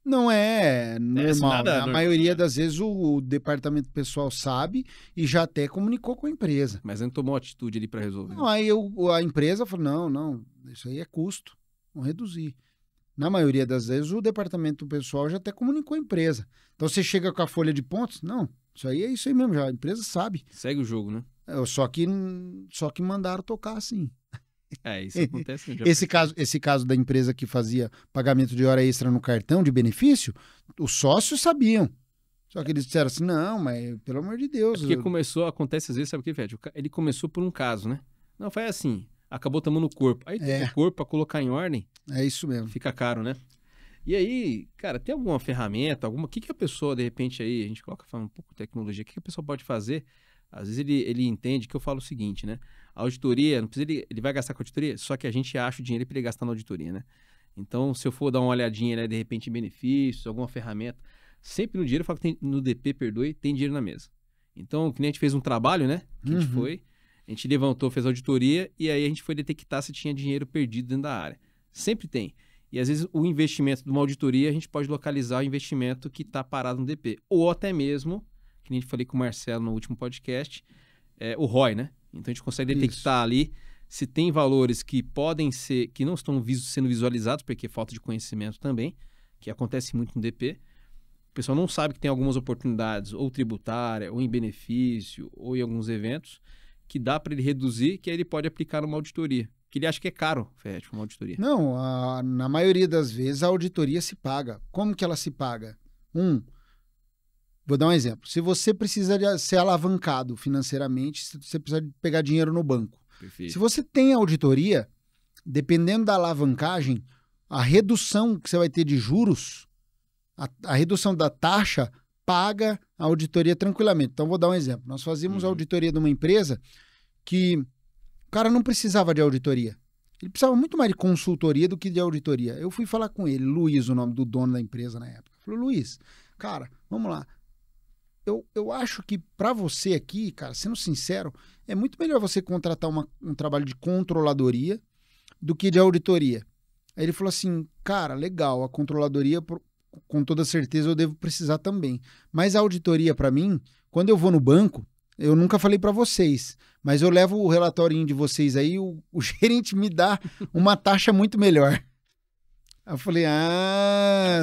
Não é normal. A maioria das vezes o departamento pessoal sabe e já até comunicou com a empresa. Mas não tomou atitude ali para resolver. Não, aí a empresa falou, não, isso aí é custo, vamos reduzir. Na maioria das vezes o departamento pessoal já até comunicou a empresa. Então você chega com a folha de pontos, não, isso aí é isso aí mesmo, já a empresa sabe. Segue o jogo, né? Só que mandaram tocar assim. Isso acontece. Esse caso da empresa que fazia pagamento de hora extra no cartão de benefício, os sócios sabiam. Só que eles disseram assim, não, mas pelo amor de Deus. Porque acontece às vezes, sabe o que, Fred? Ele começou por um caso, né? Não, foi assim, acabou tomando o corpo. Aí o corpo para colocar em ordem. É isso mesmo. Fica caro, né? E aí, cara, tem alguma ferramenta, o que a pessoa, de repente, aí, a gente coloca falando um pouco de tecnologia, o que a pessoa pode fazer? Às vezes ele entende que eu falo o seguinte, né? A auditoria, não precisa ele vai gastar com a auditoria, só que a gente acha o dinheiro para ele gastar na auditoria, né? Então, se eu for dar uma olhadinha, né, de repente, em benefícios, alguma ferramenta, sempre no dinheiro, eu falo que no DP, tem dinheiro na mesa. Então, o cliente fez um trabalho, né? Que a gente levantou, fez a auditoria e aí a gente foi detectar se tinha dinheiro perdido dentro da área. Sempre tem. E às vezes o investimento de uma auditoria, a gente pode localizar o investimento que está parado no DP. Ou até mesmo, que a gente falei com o Marcelo no último podcast, o ROI, né? Então a gente consegue detectar ali se tem valores que podem ser, que não estão sendo visualizados, porque é falta de conhecimento também, que acontece muito no DP. O pessoal não sabe que tem algumas oportunidades, ou tributária, ou em benefício, ou em alguns eventos, que dá para ele reduzir, que aí ele pode aplicar numa auditoria. Que ele acha que é caro, Fred, uma auditoria. Não, na maioria das vezes a auditoria se paga. Como que ela se paga? Vou dar um exemplo. Se você precisa ser alavancado financeiramente, você precisa pegar dinheiro no banco. Perfeito. Se você tem auditoria, dependendo da alavancagem, a redução que você vai ter de juros, a redução da taxa, paga a auditoria tranquilamente. Então, vou dar um exemplo. Nós fazíamos a auditoria de uma empresa que o cara não precisava de auditoria. Ele precisava muito mais de consultoria do que de auditoria. Eu fui falar com ele, Luiz, o nome do dono da empresa na época. Falei, Luiz, cara, vamos lá. Eu acho que para você aqui, cara, sendo sincero, é muito melhor você contratar um trabalho de controladoria do que de auditoria. Aí ele falou assim, cara, legal, a controladoria, com toda certeza, eu devo precisar também. Mas a auditoria, para mim, quando eu vou no banco, eu nunca falei para vocês, mas eu levo o relatorinho de vocês aí, o gerente me dá uma taxa muito melhor. Aí eu falei,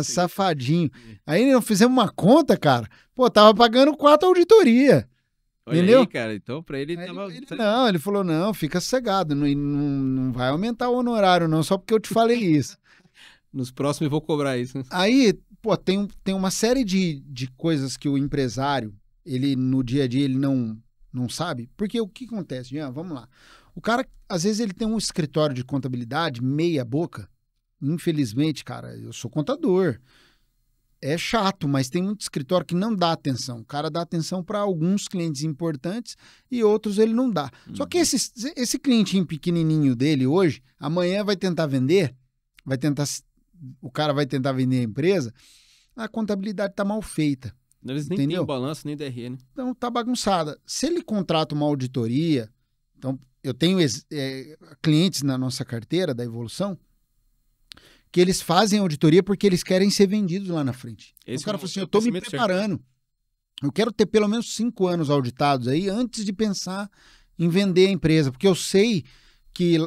safadinho. Aí nós fizemos uma conta, cara. Pô, tava pagando 4 auditorias. Entendeu? Aí, cara, então pra ele tava... Ele falou, não, fica sossegado, não vai aumentar o honorário não, só porque eu te falei isso. Nos próximos eu vou cobrar isso. Né? Aí, pô, tem uma série de coisas que o empresário, ele no dia a dia, ele não sabe. Porque o que acontece, Jean? Vamos lá. O cara, às vezes, ele tem um escritório de contabilidade meia boca. Infelizmente, cara, eu sou contador. É chato, mas tem muito escritório que não dá atenção. O cara dá atenção para alguns clientes importantes e outros ele não dá. Só que esse clientinho pequenininho dele hoje, amanhã vai tentar vender, o cara vai tentar vender a empresa, a contabilidade está mal feita. Eles nem têm o balanço, nem DRE, né? Então tá bagunçada. Se ele contrata uma auditoria, então eu tenho clientes na nossa carteira da Evolução que eles fazem auditoria porque eles querem ser vendidos lá na frente. O cara falou assim, eu tô me preparando. Certo. Eu quero ter pelo menos 5 anos auditados aí antes de pensar em vender a empresa, porque eu sei que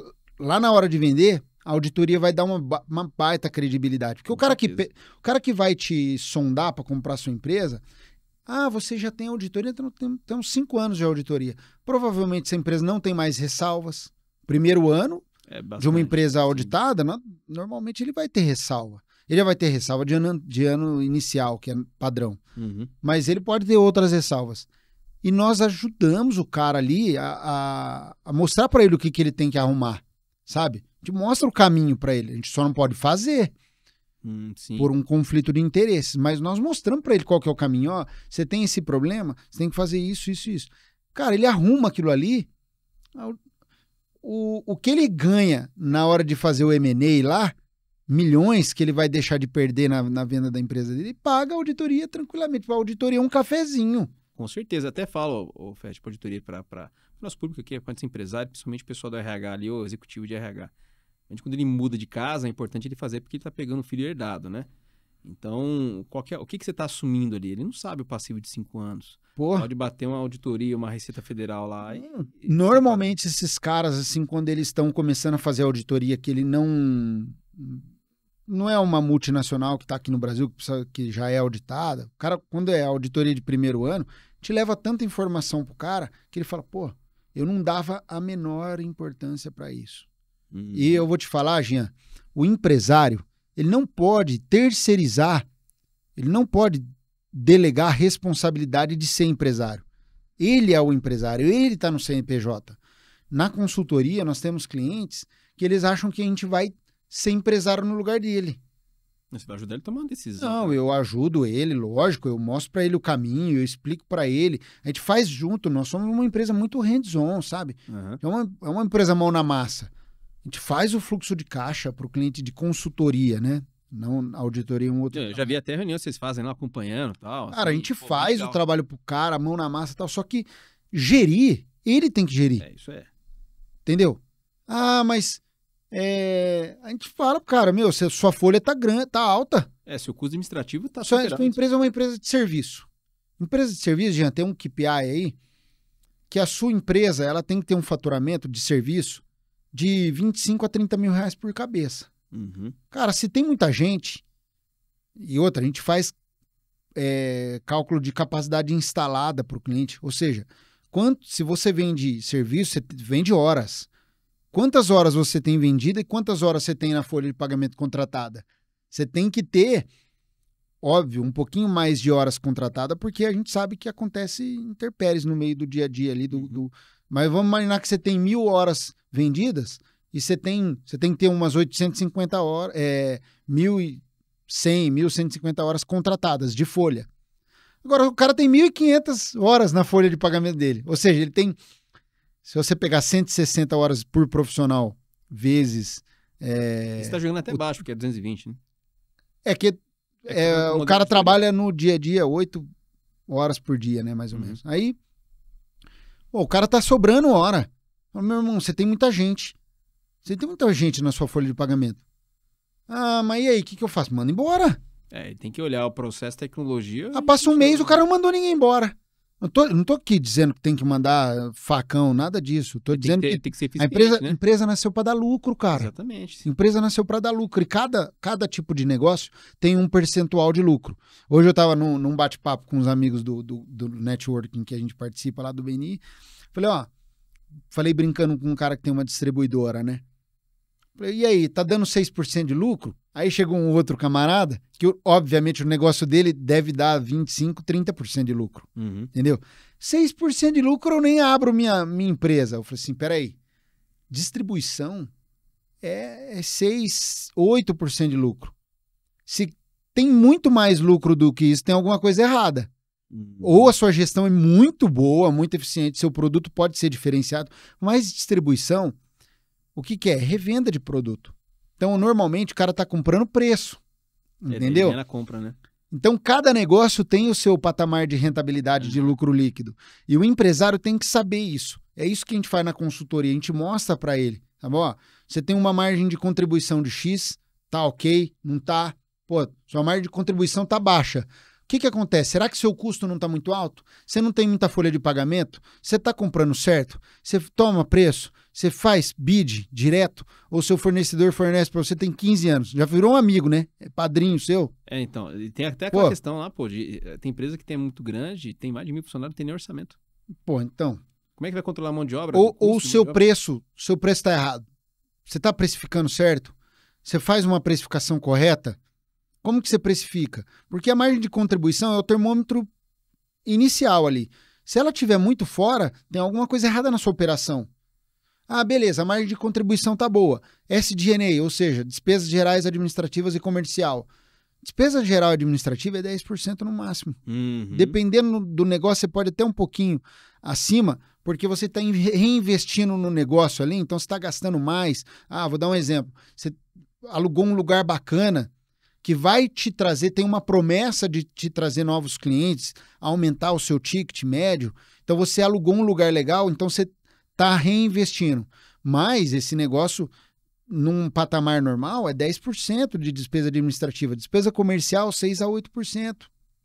lá na hora de vender, a auditoria vai dar uma baita credibilidade. Porque o cara que vai te sondar para comprar sua empresa, você já tem auditoria, então temos 5 anos de auditoria. Provavelmente essa empresa não tem mais ressalvas. Primeiro ano de uma empresa auditada, normalmente ele vai ter ressalva. Ele já vai ter ressalva de ano inicial, que é padrão. Uhum. Mas ele pode ter outras ressalvas. E nós ajudamos o cara ali a mostrar para ele o que ele tem que arrumar, sabe? A gente mostra o caminho para ele. A gente só não pode fazer por um conflito de interesses. Mas nós mostramos para ele qual que é o caminho. Ó, você tem esse problema, você tem que fazer isso, isso, isso. Cara, ele arruma aquilo ali. O que ele ganha na hora de fazer o M&A lá, milhões que ele vai deixar de perder na venda da empresa dele, ele paga a auditoria tranquilamente. A auditoria é um cafezinho. Com certeza. Até falo, Fred, para auditoria para o nosso público aqui, para esse empresário, principalmente o pessoal do RH ali, o executivo de RH. Quando ele muda de casa, é importante ele fazer porque ele está pegando o filho herdado, né? Então, o que você está assumindo ali? Ele não sabe o passivo de 5 anos. Pode bater uma auditoria, uma Receita Federal lá. Normalmente, esses caras, assim, quando eles estão começando a fazer auditoria, que ele não é uma multinacional que está aqui no Brasil, que já é auditada. O cara, quando é auditoria de primeiro ano, te leva tanta informação pro cara que ele fala, eu não dava a menor importância para isso. E eu vou te falar, Jean, o empresário, ele não pode terceirizar, ele não pode delegar a responsabilidade de ser empresário. Ele é o empresário, ele está no CNPJ. Na consultoria, nós temos clientes que eles acham que a gente vai ser empresário no lugar dele. Você vai ajudar ele a tomar uma decisão. Não, eu ajudo ele, lógico, eu mostro para ele o caminho, eu explico para ele. A gente faz junto, nós somos uma empresa muito hands-on, sabe? Uhum. É uma empresa mão na massa. A gente faz o fluxo de caixa para o cliente de consultoria, né? Não auditoria, um outro. Eu já vi até reunião que vocês fazem lá acompanhando e tal. Cara, assim, a gente faz o trabalho pro cara, mão na massa e tal, só que gerir, ele tem que gerir. Isso é. Entendeu? Mas a gente fala pro cara, sua folha tá grande, tá alta. Se o custo administrativo tá sua empresa é uma empresa de serviço. Empresa de serviço, já tem um KPI aí, que a sua empresa, ela tem que ter um faturamento de serviço de 25 a 30 mil reais por cabeça. Uhum. Cara, se tem muita gente, e outra, a gente faz cálculo de capacidade instalada para o cliente, ou seja, se você vende serviço, você vende horas. Quantas horas você tem vendida e quantas horas você tem na folha de pagamento contratada? Você tem que ter, óbvio, um pouquinho mais de horas contratada, porque a gente sabe que acontece intempéries no meio do dia a dia ali. Mas vamos imaginar que você tem 1.000 horas vendidas e você tem que ter umas 850 horas, 1.100, 1.150 horas contratadas de folha. Agora, o cara tem 1.500 horas na folha de pagamento dele. Ou seja, ele tem... Se você pegar 160 horas por profissional vezes... Você está jogando até baixo, porque é 220, né? O cara trabalha no dia a dia 8 horas por dia, né? Mais ou menos. Aí, o cara tá sobrando hora. Meu irmão, você tem muita gente. Você tem muita gente na sua folha de pagamento. Mas e aí, o que eu faço? Manda embora. Tem que olhar o processo, tecnologia... Passa um mês, o cara não mandou ninguém embora. Não tô aqui dizendo que tem que mandar facão, nada disso. Tô dizendo que tem que ser a empresa nasceu para dar lucro, cara. Exatamente. A empresa nasceu para dar lucro. E cada tipo de negócio tem um percentual de lucro. Hoje eu estava num bate-papo com os amigos do networking que a gente participa lá do BNI. Falei brincando com um cara que tem uma distribuidora, né? Falei, e aí, tá dando 6% de lucro? Aí chegou um outro camarada, que obviamente o negócio dele deve dar 25%, 30% de lucro. Entendeu? 6% de lucro eu nem abro minha empresa. Eu falei assim, peraí, distribuição é 6%, 8% de lucro. Se tem muito mais lucro do que isso, tem alguma coisa errada. Ou a sua gestão é muito boa, muito eficiente, seu produto pode ser diferenciado, mas distribuição, o que é? Revenda de produto. Então, normalmente, o cara está comprando preço, entendeu? Na compra, né? Então, cada negócio tem o seu patamar de rentabilidade, de lucro líquido. E o empresário tem que saber isso. É isso que a gente faz na consultoria. A gente mostra para ele, tá bom? Ó, você tem uma margem de contribuição de X, tá ok, não tá? Pô, sua margem de contribuição tá baixa. O que acontece? Será que seu custo não tá muito alto? Você não tem muita folha de pagamento? Você tá comprando certo? Você toma preço? Você faz bid direto? Ou seu fornecedor fornece para você tem 15 anos? Já virou um amigo, né? É padrinho seu. Então, tem até aquela questão lá, tem empresa que tem muito grande, tem mais de 1.000 funcionários, não tem nem orçamento. Pô, então... Como é que vai controlar a mão de obra? Ou o seu preço tá errado. Você tá precificando certo? Você faz uma precificação correta? Como que você precifica? Porque a margem de contribuição é o termômetro inicial ali. Se ela estiver muito fora, tem alguma coisa errada na sua operação. Ah, beleza, a margem de contribuição tá boa. SG&A, ou seja, despesas gerais administrativas e comercial. Despesa geral administrativa é 10% no máximo. Dependendo do negócio, você pode até um pouquinho acima, porque você está reinvestindo no negócio ali, então você está gastando mais. Ah, vou dar um exemplo. Você alugou um lugar bacana que vai te trazer, tem uma promessa de te trazer novos clientes, aumentar o seu ticket médio. Então você alugou um lugar legal, então você está reinvestindo. Mas esse negócio, num patamar normal, é 10% de despesa administrativa. Despesa comercial, 6% a 8%.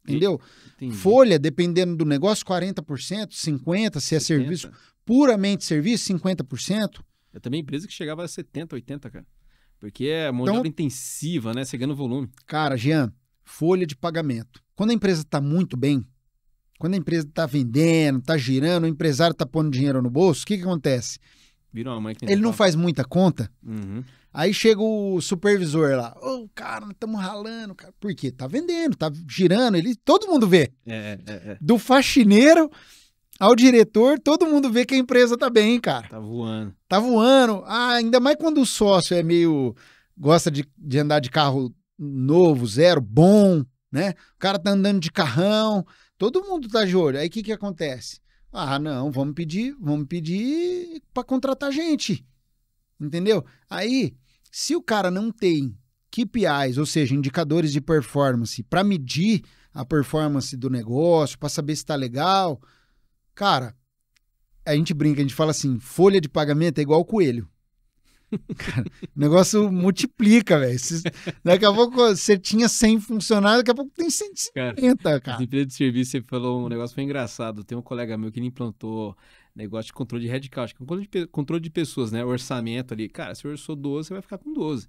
Entendeu? Entendi. Folha, dependendo do negócio, 40%, 50%, se é 70%. Serviço, puramente serviço, 50%. Eu também empresa que chegava a 70%, 80%, cara. Porque é mão de obra intensiva, né? Você ganha no volume. Cara, Jean, folha de pagamento. Quando a empresa está muito bem, quando a empresa está vendendo, está girando, o empresário está pondo dinheiro no bolso, o que acontece? Vira uma mãe que ele não faz muita conta. Aí chega o supervisor lá. Ô, cara, nós estamos ralando, cara. Por quê? Tá vendendo, tá girando, todo mundo vê. Do faxineiro ao diretor, todo mundo vê que a empresa tá bem, cara. Tá voando. Tá voando. Ah, ainda mais quando o sócio é meio... gosta de andar de carro novo, zero, bom, né? O cara tá andando de carrão, todo mundo tá de olho. Aí o que acontece? Ah, não, vamos pedir para contratar gente, entendeu? Aí, se o cara não tem KPIs, ou seja, indicadores de performance, para medir a performance do negócio, para saber se está legal, cara, a gente brinca, a gente fala assim, folha de pagamento é igual coelho. Cara, o negócio multiplica, velho. Daqui a pouco você tinha 100 funcionários, daqui a pouco tem 150, cara. As empresas de serviço, você falou um negócio foi engraçado. Tem um colega meu que ele implantou negócio de controle de headcount, controle de pessoas, né? Orçamento ali. Cara, se orçou 12, você vai ficar com 12.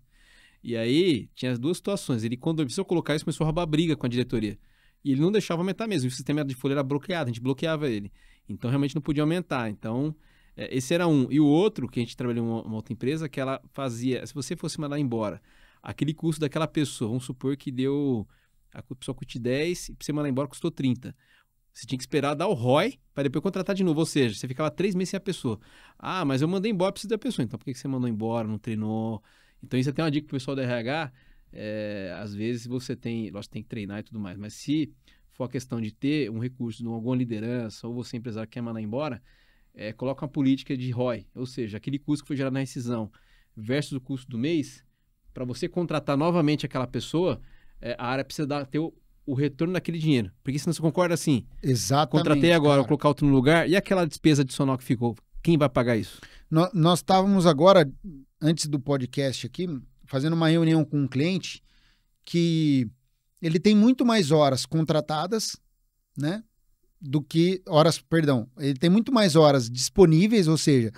E aí, tinha as duas situações. Ele, quando precisou colocar isso, começou a roubar briga com a diretoria. E ele não deixava aumentar mesmo. O sistema de folha era bloqueado, a gente bloqueava ele. Então, realmente não podia aumentar. Então... esse era um. E o outro, que a gente trabalhou em uma outra empresa, que ela fazia... Se você fosse mandar embora, aquele custo daquela pessoa, vamos supor que deu... A pessoa custe 10 e pra você mandar embora custou 30. Você tinha que esperar dar o ROI para depois contratar de novo. Ou seja, você ficava 3 meses sem a pessoa. Ah, mas eu mandei embora, preciso da pessoa. Então por que você mandou embora, não treinou? Então isso até uma dica pro pessoal do RH. Às vezes você tem... Lógico, tem que treinar e tudo mais. Mas se for a questão de ter um recurso de alguma liderança ou você empresário quer mandar embora... coloca uma política de ROI, ou seja, aquele custo que foi gerado na rescisão versus o custo do mês, para você contratar novamente aquela pessoa, a área precisa ter o retorno daquele dinheiro. Porque senão você concorda assim, exatamente, contratei agora, cara. Vou colocar outro no lugar, e aquela despesa adicional que ficou, quem vai pagar isso? Nós estávamos agora, antes do podcast aqui, fazendo uma reunião com um cliente que ele tem muito mais horas contratadas, né? Do que ele tem muito mais horas disponíveis, ou seja,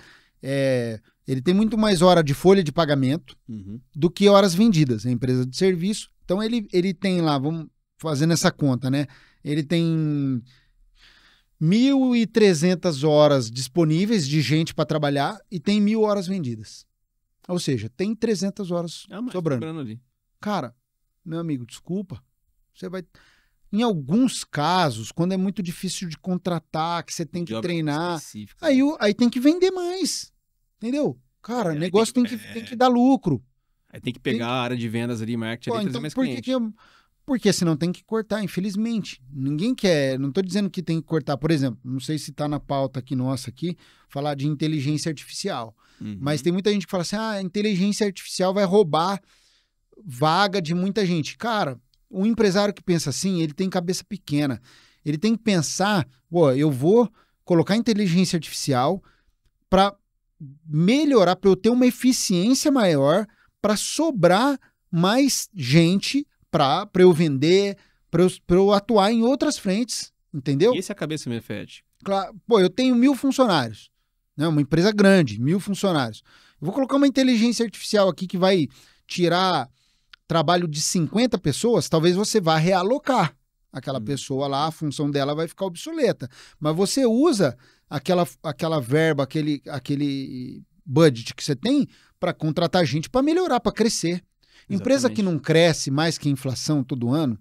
ele tem muito mais hora de folha de pagamento do que horas vendidas, é empresa de serviço. Então ele tem lá, vamos fazendo essa conta, né? Ele tem 1.300 horas disponíveis de gente para trabalhar e tem 1.000 horas vendidas. Ou seja, tem 300 horas sobrando ali. Cara, meu amigo, desculpa, você vai... Em alguns casos, quando é muito difícil de contratar, que você tem que treinar, aí tem que vender mais, entendeu? Cara, o negócio tem que dar lucro. Aí tem que pegar a área de vendas ali, marketing, ali, trazer mais cliente. Porque senão tem que cortar, infelizmente. Ninguém quer, não estou dizendo que tem que cortar. Por exemplo, não sei se está na pauta aqui nossa aqui, falar de inteligência artificial. Mas tem muita gente que fala assim, a inteligência artificial vai roubar vaga de muita gente. Cara... um empresário que pensa assim, ele tem cabeça pequena. Ele tem que pensar, eu vou colocar inteligência artificial para melhorar, para eu ter uma eficiência maior, para sobrar mais gente para eu vender, para eu atuar em outras frentes, entendeu? E essa é a cabeça mesmo, Fed. Claro, eu tenho 1.000 funcionários, né? Uma empresa grande, 1.000 funcionários. Eu vou colocar uma inteligência artificial aqui que vai tirar trabalho de 50 pessoas, talvez você vá realocar aquela pessoa lá, a função dela vai ficar obsoleta. Mas você usa aquela verba, aquele budget que você tem para contratar gente para melhorar, para crescer. Exatamente. Empresa que não cresce mais que a inflação todo ano,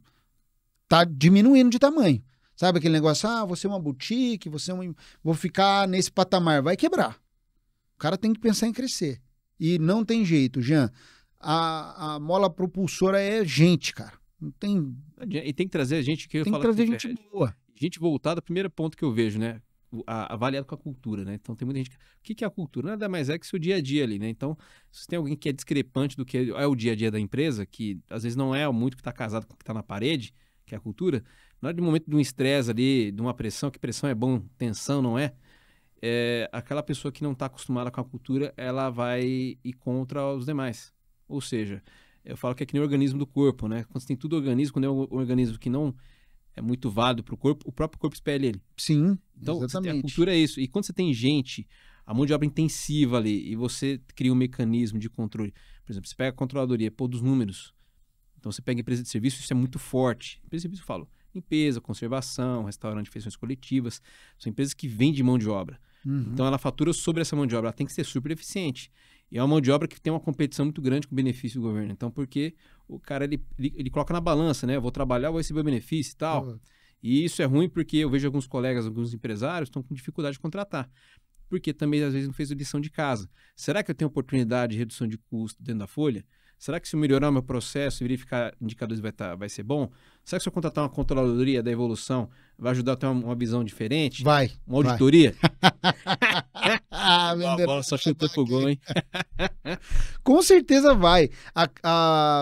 tá diminuindo de tamanho. Sabe aquele negócio, você é uma boutique, vou ficar nesse patamar, vai quebrar. O cara tem que pensar em crescer. E não tem jeito, Jean. A mola propulsora é gente, cara. Não tem... E tem que trazer gente que eu tem falo que trazer aqui, gente boa. Gente voltada, primeiro ponto que eu vejo, né? Avaliado com a cultura, né? Então tem muita gente... O que é a cultura? Nada mais é que seu dia a dia ali, né? Então, se tem alguém que é discrepante do que é o dia a dia da empresa, que às vezes não é muito que está casado com o que está na parede, que é a cultura, na hora de um momento de um estresse ali, de uma pressão, que pressão é bom, tensão não é, aquela pessoa que não está acostumada com a cultura, ela vai ir contra os demais. Ou seja, eu falo que é que nem o organismo do corpo, né? Quando você tem tudo organismo, quando é um organismo que não é muito válido para o corpo, o próprio corpo espelha ele. Sim, então, exatamente. A cultura é isso. E quando você tem gente, a mão de obra intensiva ali, e você cria um mecanismo de controle. Por exemplo, você pega a controladoria, dos números. Então, você pega a empresa de serviço, isso é muito forte. Empresa de serviço, eu falo, limpeza, conservação, restaurante, feições coletivas. São empresas que vendem mão de obra. Então, ela fatura sobre essa mão de obra. Ela tem que ser super eficiente. E é uma mão de obra que tem uma competição muito grande com o benefício do governo. Então, porque o cara, ele coloca na balança, né? Eu vou trabalhar, vou receber o benefício e tal. E isso é ruim porque eu vejo alguns colegas, alguns empresários estão com dificuldade de contratar. Porque também, às vezes, não fez a lição de casa. Será que eu tenho oportunidade de redução de custo dentro da folha? Será que se eu melhorar o meu processo e verificar indicadores vai ser bom? Será que se eu contratar uma controladoria da evolução vai ajudar a ter uma visão diferente? Vai. Uma auditoria? A bola só chutou pro gol, hein? Com certeza vai.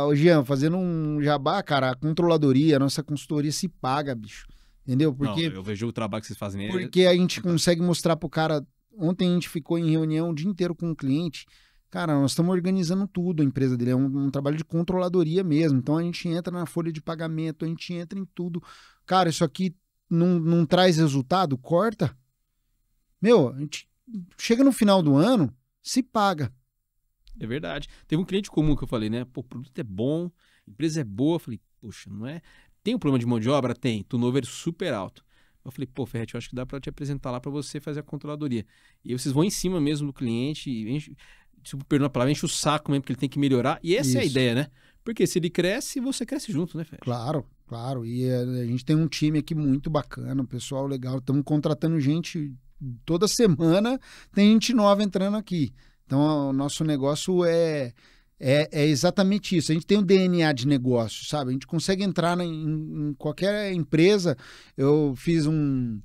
O Jean, fazendo um jabá, cara, a controladoria, a nossa consultoria se paga, bicho. Entendeu? Porque, não, eu vejo o trabalho que vocês fazem. Porque a gente consegue mostrar pro cara... Ontem a gente ficou em reunião o dia inteiro com o cliente. Cara, nós estamos organizando tudo, a empresa dele é um trabalho de controladoria mesmo. Então a gente entra na folha de pagamento, a gente entra em tudo. Cara, isso aqui não traz resultado? Corta. Meu, a gente chega no final do ano, se paga. É verdade. Teve um cliente comum que eu falei, né? Pô, o produto é bom, a empresa é boa. Eu falei, poxa, não é? Tem um problema de mão de obra? Tem. Turnover super alto. Eu falei, pô, Ferretti, eu acho que dá para te apresentar lá para você fazer a controladoria. E aí vocês vão em cima mesmo do cliente, tipo, perdão a palavra, enche o saco mesmo, porque ele tem que melhorar. E essa é a ideia, né? Porque se ele cresce, você cresce junto, né, Ferretti? Claro, claro. E a gente tem um time aqui muito bacana, um pessoal legal. Estamos contratando gente toda semana, tem gente nova entrando aqui. Então, o nosso negócio é exatamente isso. A gente tem um DNA de negócio, sabe? A gente consegue entrar em qualquer empresa. Eu fiz um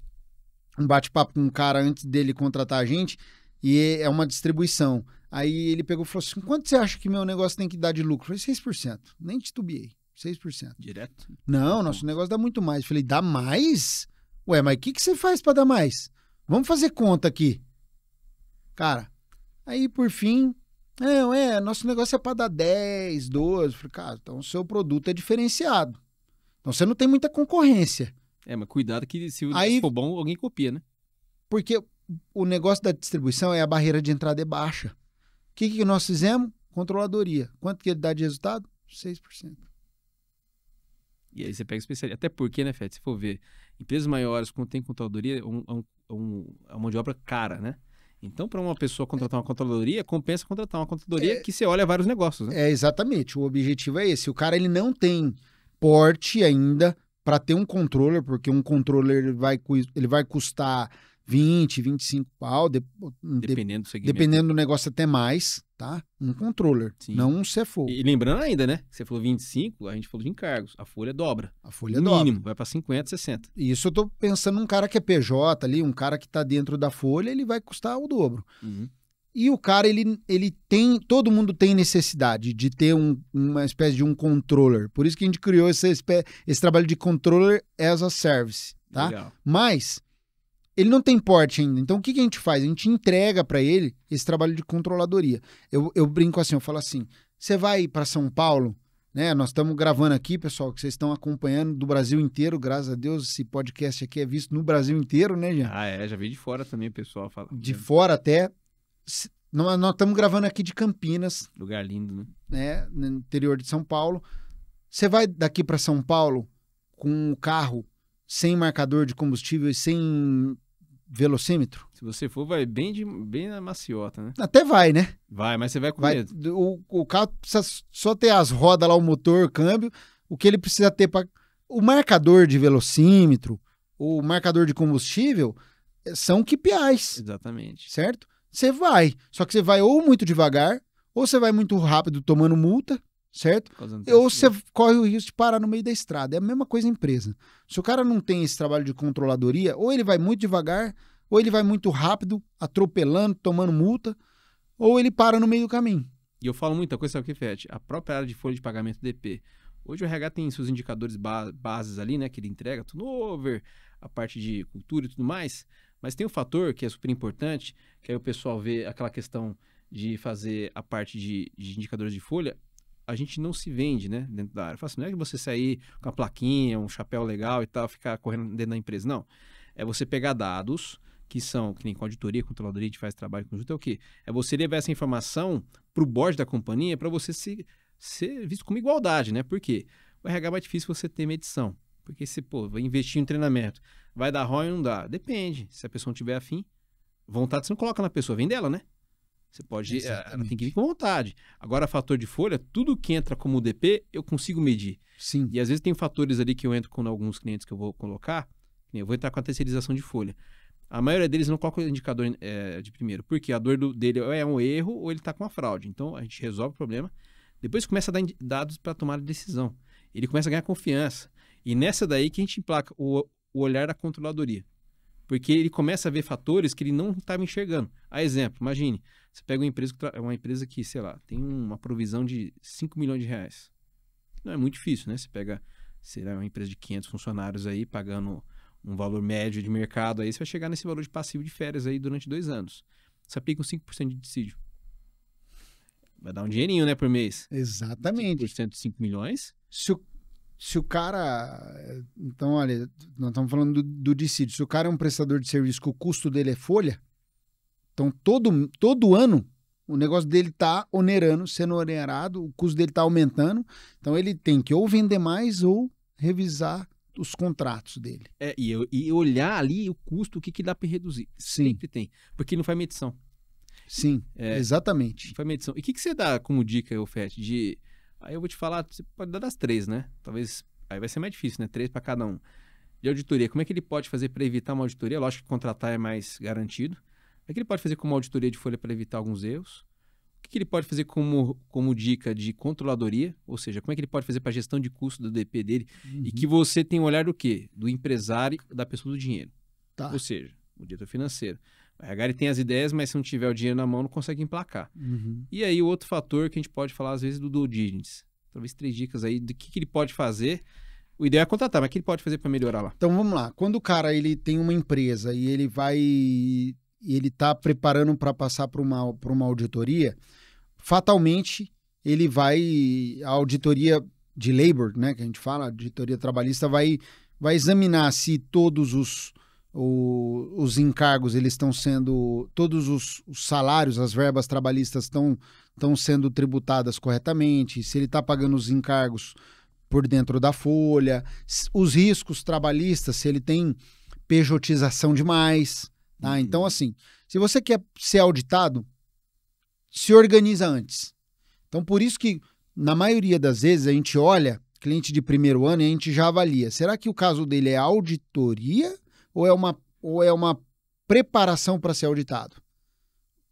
bate-papo com um cara antes dele contratar a gente, e é uma distribuição. Aí ele pegou e falou assim, quanto você acha que meu negócio tem que dar de lucro? Eu falei, 6%. Nem titubeei. 6%. Direto? Não, nosso negócio dá muito mais. Eu falei, dá mais? Ué, mas o que você faz para dar mais? Vamos fazer conta aqui. Cara, aí por fim... nosso negócio é para dar 10, 12. Eu falei, cara, então o seu produto é diferenciado. Então você não tem muita concorrência. Mas cuidado que se for bom, alguém copia, né? Porque o negócio da distribuição é a barreira de entrada é baixa. O que nós fizemos? Controladoria. Quanto que ele dá de resultado? 6%. E aí você pega especialista. Até porque, né, Fed, se for ver, empresas maiores, quando tem controladoria, é uma mão de obra cara, né? Então, para uma pessoa contratar uma controladoria, compensa contratar uma controladoria que você olha vários negócios, né? Exatamente. O objetivo é esse. O cara ele não tem porte ainda para ter um controller, porque um controller ele vai custar 20, 25 pau, dependendo do segmento. Dependendo do negócio até mais, tá? Um controller, não um CFO. E lembrando ainda, né? Você falou 25, a gente falou de encargos. A folha dobra. A folha dobra. Mínimo, vai para 50, 60. Isso eu tô pensando num cara que é PJ ali, um cara que tá dentro da folha, ele vai custar o dobro. Uhum. E o cara, ele tem... Todo mundo tem necessidade de ter uma espécie de um controller. Por isso que a gente criou esse trabalho de controller as a service, tá? Legal. Mas ele não tem porte ainda. Então, o que a gente faz? A gente entrega para ele esse trabalho de controladoria. Eu brinco assim, eu falo assim, você vai para São Paulo, né? Nós estamos gravando aqui, pessoal, que vocês estão acompanhando do Brasil inteiro, graças a Deus, esse podcast aqui é visto no Brasil inteiro, né, Jean? Já vi de fora também o pessoal fala. De fora até... Nós estamos gravando aqui de Campinas. Lugar lindo, né? No interior de São Paulo. Você vai daqui para São Paulo com o carro sem marcador de combustível e sem velocímetro? Se você for, vai bem na maciota, né? Até vai, né? Vai, mas você vai com medo. O carro precisa só ter as rodas lá, o motor, o câmbio. O que ele precisa ter para... O marcador de velocímetro, o marcador de combustível são KPIs. Exatamente. Certo? Você vai, só que você vai ou muito devagar, ou você vai muito rápido tomando multa, certo? Ou você corre o risco de parar no meio da estrada. É a mesma coisa a empresa. Se o cara não tem esse trabalho de controladoria, ou ele vai muito devagar, ou ele vai muito rápido, atropelando, tomando multa, ou ele para no meio do caminho. E eu falo muita coisa, sabe o que, Fete? A própria área de folha de pagamento DP. Hoje o RH tem seus indicadores bases ali, né? Que ele entrega, turnover, a parte de cultura e tudo mais. Mas tem um fator que é super importante, que aí o pessoal vê aquela questão de fazer a parte de indicadores de folha, a gente não se vende, né, dentro da área. Fala assim, não é que você sair com a plaquinha, um chapéu legal e tal, ficar correndo dentro da empresa. Não. É você pegar dados que são, que nem com auditoria, controladoria, a gente faz trabalho conjunto, é o quê? É você levar essa informação para o board da companhia para você ser visto como igualdade, né? Por quê? O RH é mais difícil você ter medição. Porque você, vai investir em treinamento. Vai dar ROI ou não dá? Depende. Se a pessoa não tiver afim, vontade você não coloca na pessoa, vem dela, né? Você pode, ela tem que vir com vontade. Agora, fator de folha, tudo que entra como DP, eu consigo medir. Sim. E às vezes tem fatores ali que eu entro com alguns clientes que eu vou colocar, eu vou entrar com a terceirização de folha. A maioria deles não coloca o indicador de primeiro, porque a dor dele é um erro ou ele está com uma fraude. Então, a gente resolve o problema. Depois começa a dar dados para tomar a decisão. Ele começa a ganhar confiança. E nessa daí que a gente emplaca o olhar da controladoria. Porque ele começa a ver fatores que ele não estava enxergando. A exemplo, imagine, você pega uma empresa que, sei lá, tem uma provisão de 5 milhões de reais. Não é muito difícil, né? Você pega, será uma empresa de 500 funcionários aí, pagando um valor médio de mercado, aí você vai chegar nesse valor de passivo de férias aí durante 2 anos. Você aplica um 5% de dissídio. Vai dar um dinheirinho, né, por mês. Exatamente. 5% de 5 milhões. Se o cara... Então, olha, nós estamos falando do dissídio. Se o cara é um prestador de serviço que o custo dele é folha, então todo ano o negócio dele está sendo onerado, o custo dele está aumentando, então ele tem que ou vender mais ou revisar os contratos dele. E olhar ali o custo, o que dá para reduzir. Sim. Sempre tem, porque não faz medição. Sim, exatamente. Não faz medição. E o que você dá como dica, Fete, de... Aí eu vou te falar, você pode dar das 3, né? Talvez, aí vai ser mais difícil, né? 3 para cada um. De auditoria, como é que ele pode fazer para evitar uma auditoria? Lógico que contratar é mais garantido. O que ele pode fazer como auditoria de folha para evitar alguns erros? O que ele pode fazer como dica de controladoria? Ou seja, como é que ele pode fazer para a gestão de custo do DP dele? Uhum. E que você tem um olhar do quê? Do empresário, da pessoa do dinheiro. Tá. Ou seja, o diretor financeiro. O RH ele tem as ideias, mas se não tiver o dinheiro na mão, não consegue emplacar. Uhum. E aí, o outro fator que a gente pode falar, às vezes, do due diligence. Talvez 3 dicas aí do que ele pode fazer. O ideal é contratar, mas o que ele pode fazer para melhorar lá? Então, vamos lá. Quando o cara ele tem uma empresa e ele vai... ele está preparando para passar por uma auditoria, fatalmente ele vai... A auditoria de labor, né, que a gente fala, a auditoria trabalhista, vai examinar se todos os encargos eles estão sendo, todos os salários, as verbas trabalhistas estão sendo tributadas corretamente, se ele está pagando os encargos por dentro da folha, os riscos trabalhistas, se ele tem pejotização demais, tá? Então, assim, se você quer ser auditado, se organiza antes. Então, por isso que, na maioria das vezes, a gente olha cliente de primeiro ano e a gente já avalia. Será que o caso dele é auditoria ou é uma preparação para ser auditado?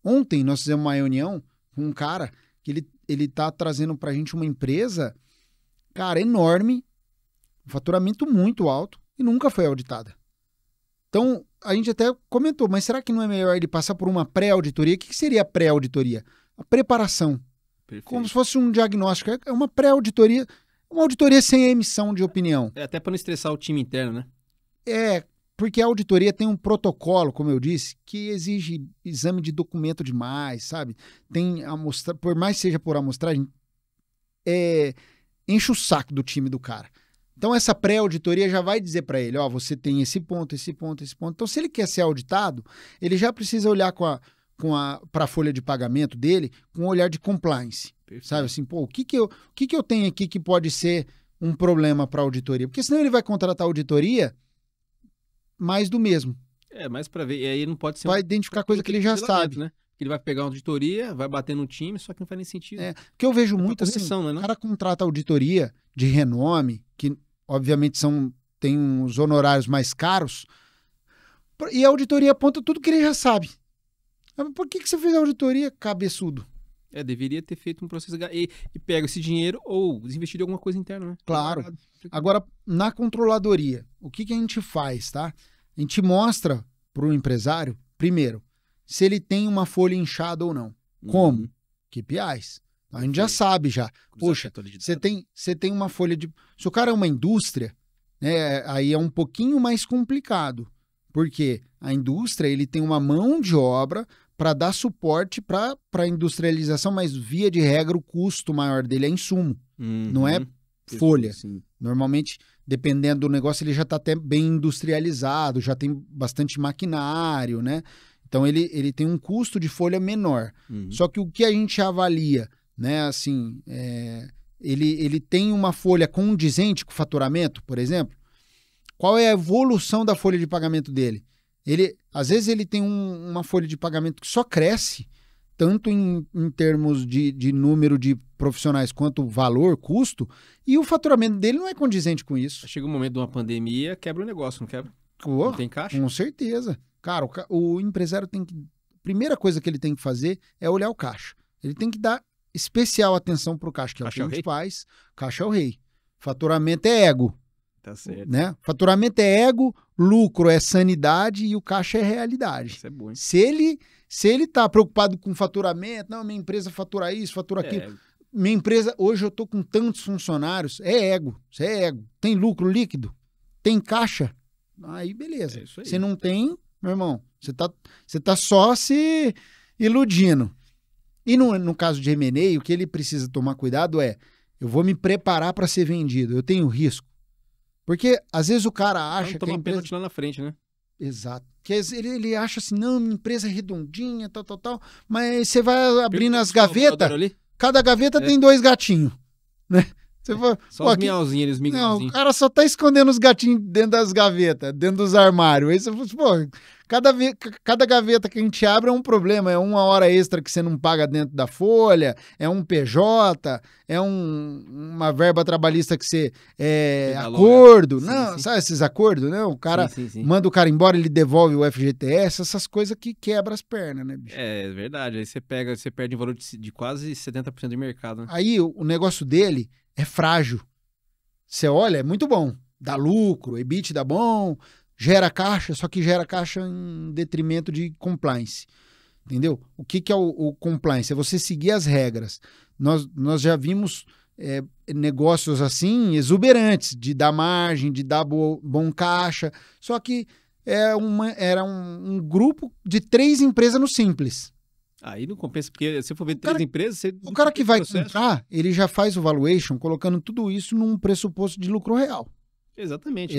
Ontem nós fizemos uma reunião com um cara que ele tá trazendo para a gente uma empresa, cara, enorme, um faturamento muito alto e nunca foi auditada. Então, a gente até comentou, mas será que não é melhor ele passar por uma pré-auditoria? O que seria a pré-auditoria? A preparação. Perfeito. Como se fosse um diagnóstico. É uma pré-auditoria, uma auditoria sem emissão de opinião. Até para não estressar o time interno, né? Porque a auditoria tem um protocolo, como eu disse, que exige exame de documento demais, sabe? Tem amostra, por mais seja por amostragem, enche o saco do time do cara. Então, essa pré-auditoria já vai dizer para ele, ó, você tem esse ponto, esse ponto, esse ponto. Então, se ele quer ser auditado, ele já precisa olhar para a folha de pagamento dele com um olhar de compliance. Perfeito. Sabe assim, pô, o que eu tenho aqui que pode ser um problema para a auditoria? Porque senão ele vai contratar auditoria mais do mesmo. Mais para ver. E aí não pode ser... Vai identificar coisa que ele já sabe. Né? Ele vai pegar uma auditoria, vai bater no time, só que não faz nem sentido. Porque eu vejo muito assim, o cara contrata auditoria de renome, que obviamente tem uns honorários mais caros, e a auditoria aponta tudo que ele já sabe. Mas por que você fez a auditoria, cabeçudo? Deveria ter feito um processo e pega esse dinheiro ou investir em alguma coisa interna, né? Claro. Agora, na controladoria, o que a gente faz, tá? A gente mostra para o empresário, primeiro, se ele tem uma folha inchada ou não. Como? KPIs. A gente já sabe já. Poxa, você tem uma folha de... Se o cara é uma indústria, né, aí é um pouquinho mais complicado. Porque a indústria, ele tem uma mão de obra para dar suporte para a industrialização, mas via de regra o custo maior dele é insumo, não é folha. Sim. Normalmente, dependendo do negócio, ele já está até bem industrializado, já tem bastante maquinário, né? Então, ele tem um custo de folha menor. Só que o que a gente avalia, né, assim, ele tem uma folha condizente com o faturamento, por exemplo. Qual é a evolução da folha de pagamento dele? Às vezes ele tem uma folha de pagamento que só cresce, tanto em termos de número de profissionais quanto valor, custo, e o faturamento dele não é condizente com isso. Chega um momento de uma pandemia, quebra o negócio, não quebra? Não tem caixa? Com certeza. Cara, o empresário tem que... A primeira coisa que ele tem que fazer é olhar o caixa. Ele tem que dar especial atenção para o caixa, que é o que a gente faz. Caixa é o rei. Faturamento é ego. Tá certo. Né? Faturamento é ego, lucro é sanidade e o caixa é realidade. Isso é bom. Hein? Se ele tá preocupado com faturamento, não, minha empresa fatura isso, fatura aquilo. Minha empresa, hoje eu tô com tantos funcionários, é ego. Isso é ego. Tem lucro líquido? Tem caixa? Aí, beleza. Se não tem, meu irmão, você tá só se iludindo. E no caso de M&A, o que ele precisa tomar cuidado eu vou me preparar para ser vendido. Eu tenho risco. Porque, às vezes, o cara acha que a empresa... lá na frente, né? Exato. Que ele acha assim, não, minha empresa é redondinha, tal, mas você vai abrindo as gavetas, cada gaveta tem 2 gatinhos, né? Você fala, só os miauzinhos, os miguzinhos. Não, o cara só tá escondendo os gatinhos dentro das gavetas, dentro dos armários. Aí você fala, pô, cada gaveta que a gente abre é um problema, é uma hora extra que você não paga dentro da folha, é um PJ, é uma verba trabalhista que você... acordo, sim, não, sim. Sabe esses acordos, né? O cara manda o cara embora, ele devolve o FGTS, essas coisas que quebram as pernas, né, bicho? É verdade, aí você perde um valor de quase 70% do mercado, né? Aí o negócio dele é frágil. Você olha, é muito bom, dá lucro, EBITDA dá bom... Gera caixa, só que gera caixa em detrimento de compliance. Entendeu? O que é o compliance? É você seguir as regras. Nós já vimos negócios assim, exuberantes, de dar margem, de dar bom caixa, só que era um grupo de 3 empresas no Simples. Aí não compensa, porque se for ver 3 empresas... O cara que vai comprar, ele já faz o valuation colocando tudo isso num pressuposto de lucro real. Exatamente.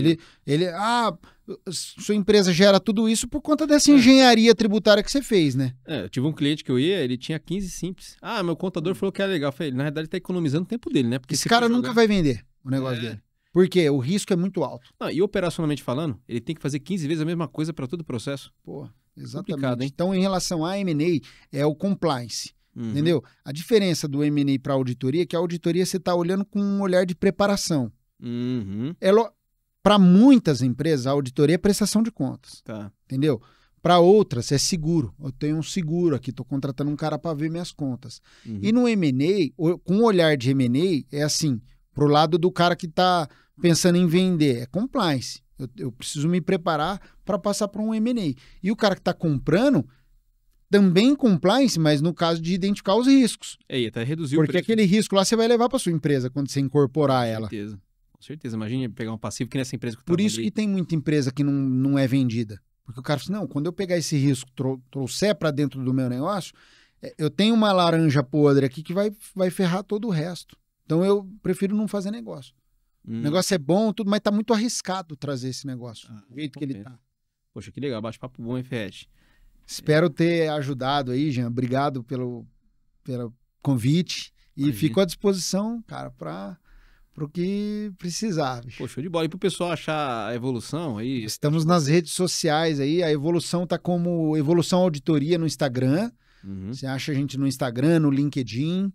Sua empresa gera tudo isso por conta dessa engenharia tributária que você fez, né? Eu tive um cliente que ele tinha 15 Simples. Meu contador falou que era legal. Eu falei, na realidade, ele tá economizando o tempo dele, né? Porque esse cara nunca vai vender o negócio dele. Por quê? O risco é muito alto. E operacionalmente falando, ele tem que fazer 15 vezes a mesma coisa para todo o processo. Pô, exatamente. Hein? Então, em relação a M&A, é o compliance. Entendeu? A diferença do M&A para a auditoria é que a auditoria você está olhando com um olhar de preparação. Para muitas empresas, a auditoria é prestação de contas. Tá. Entendeu? Para outras, é seguro. Eu tenho um seguro aqui, estou contratando um cara para ver minhas contas. E no M&A, com o olhar de M&A, é assim, pro lado do cara que está pensando em vender, é compliance. Eu preciso me preparar para passar para um M&A. E o cara que está comprando também compliance, mas no caso de identificar os riscos. E até reduzir o Porque preço. aquele risco lá você vai levar para sua empresa quando você incorporar ela. Com certeza. Imagina pegar um passivo que nessa empresa que Por isso que tem muita empresa que não é vendida. Porque o cara fala assim, não, quando eu pegar esse risco, trouxer para dentro do meu negócio, eu tenho uma laranja podre aqui que vai ferrar todo o resto. Então eu prefiro não fazer negócio. O negócio é bom, tudo, mas tá muito arriscado trazer esse negócio. Do jeito que ele tá. Poxa, que legal. Bate-papo bom, hein, Ferretti? Espero ter ajudado aí, Jean. Obrigado pelo convite. E fico à disposição, cara, para o que precisar. Bicho. Pô, show de bola. E pro pessoal achar a Evolução aí? Estamos nas redes sociais aí. A Evolução tá como Evolução Auditoria no Instagram. Você acha a gente no Instagram, no LinkedIn.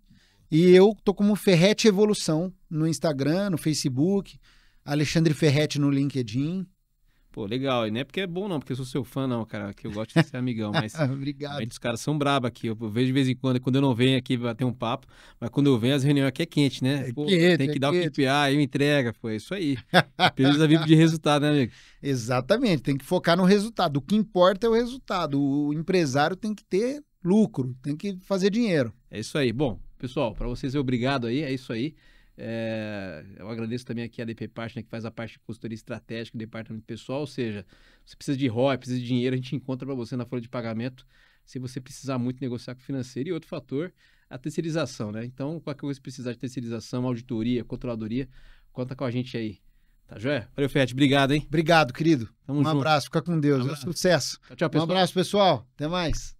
E eu tô como Ferretti Evolução no Instagram, no Facebook. Alexandre Ferretti no LinkedIn. Pô, legal. E não é porque é bom, não, porque eu sou seu fã, não, cara, que eu gosto de ser amigão, mas obrigado. Os caras são brabos aqui. Eu vejo de vez em quando eu não venho aqui bater um papo, mas quando eu venho, as reuniões aqui é quente, né? Pô, quente, tem que dar quente. o KPI, aí entrega, pô, é isso aí. A empresa vive de resultado, né, amigo? Exatamente, tem que focar no resultado. O que importa é o resultado. O empresário tem que ter lucro, tem que fazer dinheiro. É isso aí. Bom, pessoal, para vocês, obrigado aí, é isso aí. Eu agradeço também aqui a DP Partner, que faz a parte de consultoria estratégica do departamento pessoal, ou seja, você precisa de ROI, precisa de dinheiro, a gente encontra para você na folha de pagamento, se você precisar muito negociar com o financeiro. E outro fator, a terceirização, né? Então, qualquer coisa que precisar de terceirização, auditoria, controladoria, conta com a gente aí. Tá joia? Valeu, Ferretti, obrigado, hein? Obrigado, querido. Tamo junto. Abraço, fica com Deus. Sucesso. Tchau, pessoal. Um abraço, pessoal. Até mais.